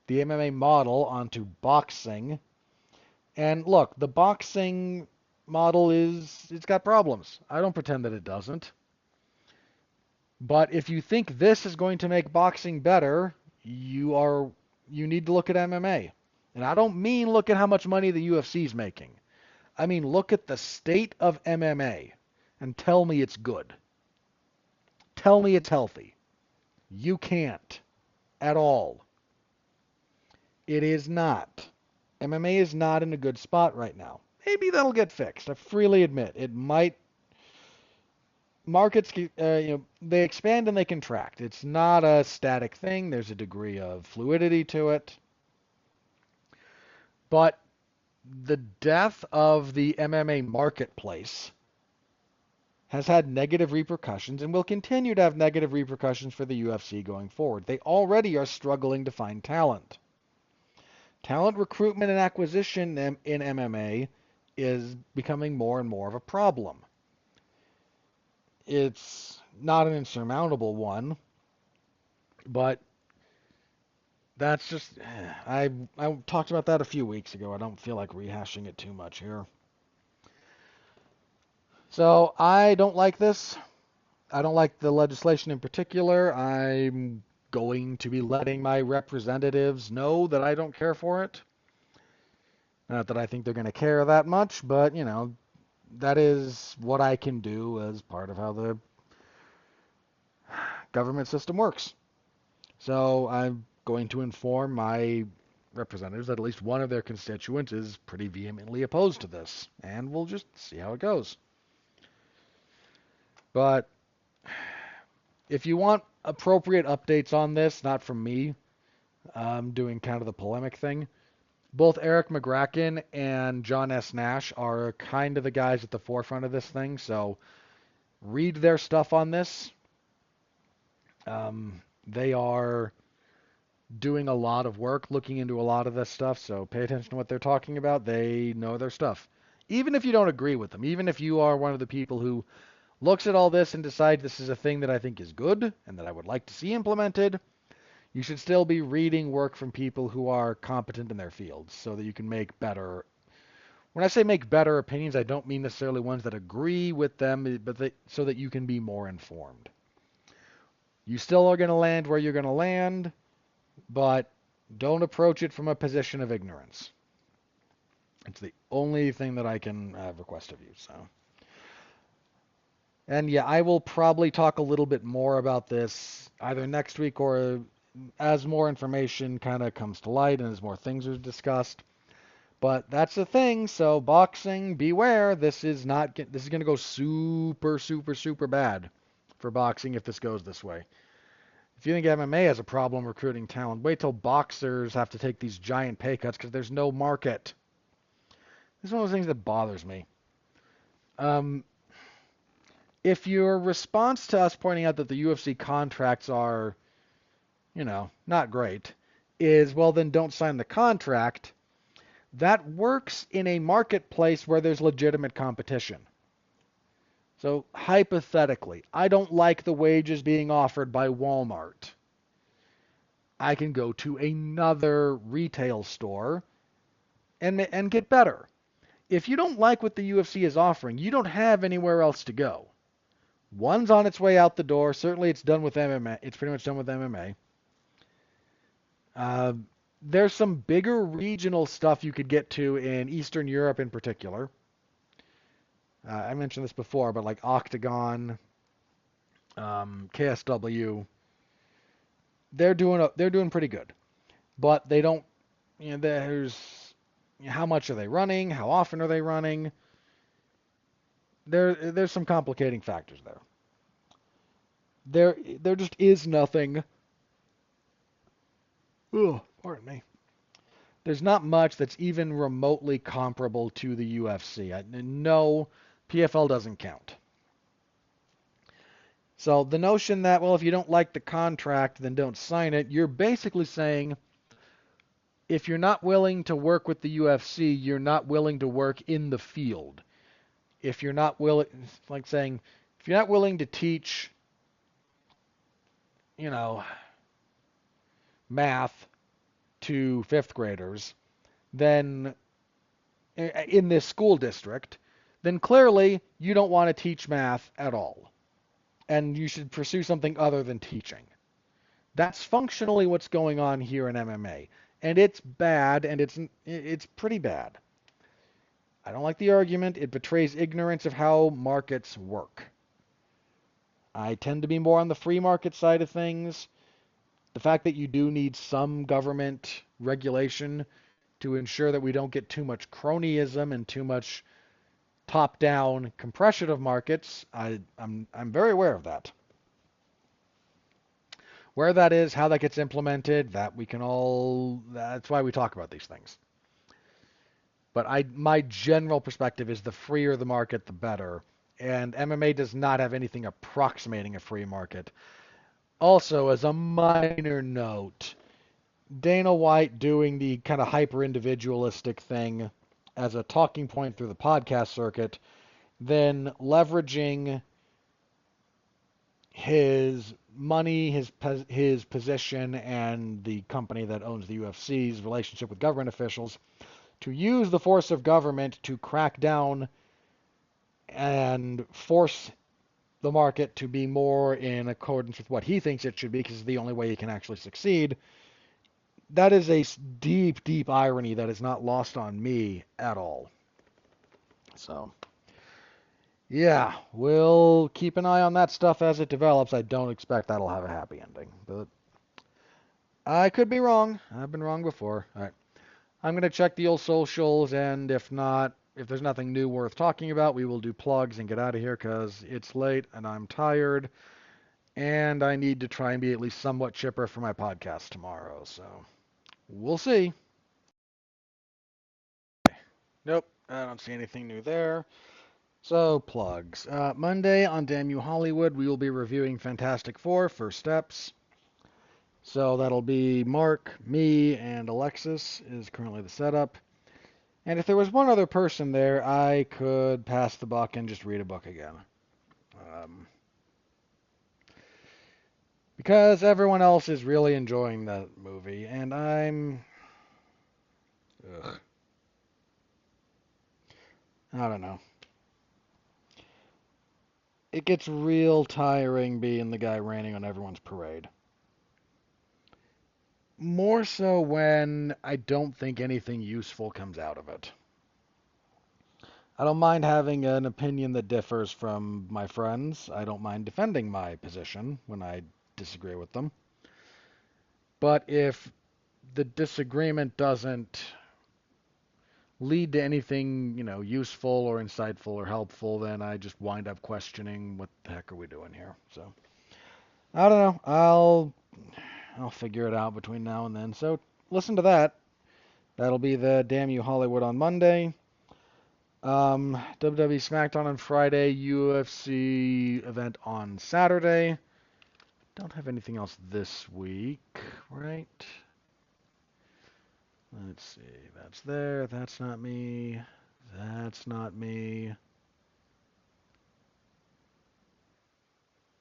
the MMA model onto boxing. And look, the boxing model it's got problems. I don't pretend that it doesn't. But if you think this is going to make boxing better, you need to look at MMA. And I don't mean look at how much money the UFC is making. I mean look at the state of MMA and tell me it's good. Tell me it's healthy. You can't at all. It is not. MMA is not in a good spot right now. Maybe that'll get fixed. I freely admit it might. Markets, they expand and they contract. It's not a static thing. There's a degree of fluidity to it. But the death of the MMA marketplace has had negative repercussions and will continue to have negative repercussions for the UFC going forward. They already are struggling to find talent. Talent recruitment and acquisition in MMA is becoming more and more of a problem. It's not an insurmountable one, but that's just I talked about that a few weeks ago. I don't feel like rehashing it too much here. So I don't like this. I don't like the legislation in particular. I'm going to be letting my representatives know that I don't care for it. Not that I think they're going to care that much, but that is what I can do as part of how the government system works. So I'm going to inform my representatives that at least one of their constituents is pretty vehemently opposed to this, and we'll just see how it goes. But if you want appropriate updates on this, not from me, doing kind of the polemic thing, both Eric McGracken and John S. Nash are kind of the guys at the forefront of this thing, so read their stuff on this. They are doing a lot of work looking into a lot of this stuff, so pay attention to what they're talking about. They know their stuff. Even if you don't agree with them, even if you are one of the people who looks at all this and decides this is a thing that I think is good and that I would like to see implemented, you should still be reading work from people who are competent in their fields so that you can make better. When I say make better opinions, I don't mean necessarily ones that agree with them, but so that you can be more informed. You still are going to land where you're going to land, but don't approach it from a position of ignorance. It's the only thing that I can request of you. So, and yeah, I will probably talk a little bit more about this either next week or as more information kind of comes to light and as more things are discussed. But that's the thing. So boxing, beware. This is going to go super, super, super bad for boxing if this goes this way. If you think MMA has a problem recruiting talent, wait till boxers have to take these giant pay cuts because there's no market. This is one of those things that bothers me. If your response to us pointing out that the UFC contracts are, not great, is, well, then don't sign the contract, that works in a marketplace where there's legitimate competition. So hypothetically, I don't like the wages being offered by Walmart. I can go to another retail store and get better. If you don't like what the UFC is offering, you don't have anywhere else to go. One's on its way out the door. Certainly it's done with MMA. It's pretty much done with MMA. There's some bigger regional stuff you could get to in Eastern Europe in particular. I mentioned this before, but like Octagon, KSW, they're doing pretty good. But they don't, there's how much are they running? How often are they running? There's some complicating factors there. There just is nothing. Oh, pardon me. There's not much that's even remotely comparable to the UFC. No, PFL doesn't count. So the notion that, well, if you don't like the contract, then don't sign it, you're basically saying if you're not willing to work with the UFC, you're not willing to work in the field. If you're not willing, like saying, if you're not willing to teach, you know, math to fifth graders, then in this school district, then clearly you don't want to teach math at all. And you should pursue something other than teaching. That's functionally what's going on here in MMA. And it's bad, and it's pretty bad. I don't like the argument. It betrays ignorance of how markets work. I tend to be more on the free market side of things. The fact that you do need some government regulation to ensure that we don't get too much cronyism and too much top-down compression of markets, I'm very aware of that. Where that is, how that gets implemented, that's why we talk about these things. But my general perspective is the freer the market, the better. And MMA does not have anything approximating a free market. Also, as a minor note, Dana White doing the kind of hyper-individualistic thing as a talking point through the podcast circuit, then leveraging his money, his position, and the company that owns the UFC's relationship with government officials to use the force of government to crack down and force the market to be more in accordance with what he thinks it should be, because it's the only way he can actually succeed. That is a deep, deep irony that is not lost on me at all. So, yeah, we'll keep an eye on that stuff as it develops. I don't expect that'll have a happy ending, but I could be wrong. I've been wrong before. All right. I'm going to check the old socials, and if there's nothing new worth talking about, we will do plugs and get out of here because it's late and I'm tired, and I need to try and be at least somewhat chipper for my podcast tomorrow. So we'll see. Nope, I don't see anything new there. So, plugs. Monday on Damn You Hollywood, we will be reviewing Fantastic Four, First Steps. So that'll be Mark, me, and Alexis is currently the setup. And if there was one other person there, I could pass the buck and just read a book again. Because everyone else is really enjoying that movie, and Ugh. I don't know. It gets real tiring being the guy raining on everyone's parade. More so when I don't think anything useful comes out of it. I don't mind having an opinion that differs from my friends. I don't mind defending my position when I disagree with them. But if the disagreement doesn't lead to anything, useful or insightful or helpful, then I just wind up questioning what the heck are we doing here. So I don't know. I'll figure it out between now and then. So listen to that. That'll be the Damn You Hollywood on Monday. WWE SmackDown on Friday, UFC event on Saturday. Don't have anything else this week, right? Let's see. That's there. That's not me. That's not me.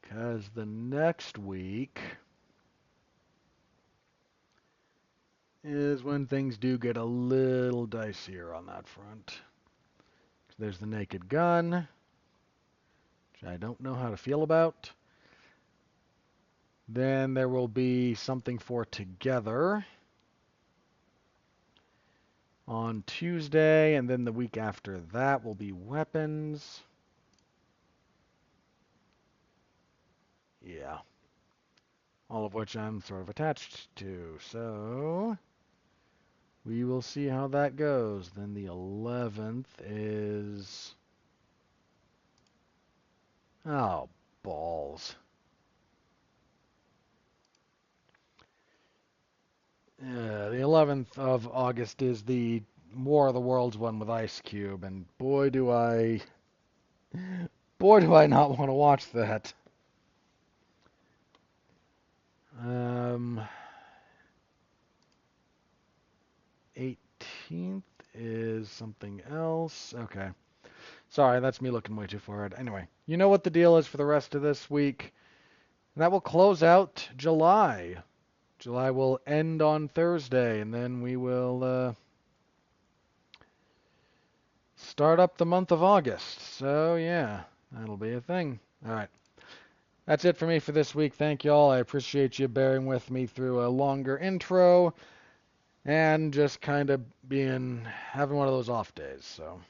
Because the next week is when things do get a little dicier on that front. There's the Naked Gun, which I don't know how to feel about. Then there will be something for Together on Tuesday, and then the week after that will be Weapons. Yeah. All of which I'm sort of attached to. So we will see how that goes. Then the 11th is... Oh, balls. The 11th of August is the War of the Worlds one with Ice Cube, and boy do I not want to watch that. Um, 18th is something else. Okay. Sorry, that's me looking way too forward. Anyway, you know what the deal is for the rest of this week. And that will close out July. July will end on Thursday, and then we will start up the month of August. So, yeah, that'll be a thing. All right. That's it for me for this week. Thank you all. I appreciate you bearing with me through a longer intro and just kind of having one of those off days. So,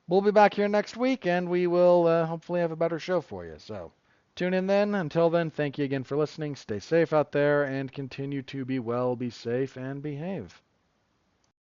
we'll be back here next week, and we will hopefully have a better show for you. So, tune in then. Until then, thank you again for listening. Stay safe out there and continue to be well, be safe, and behave.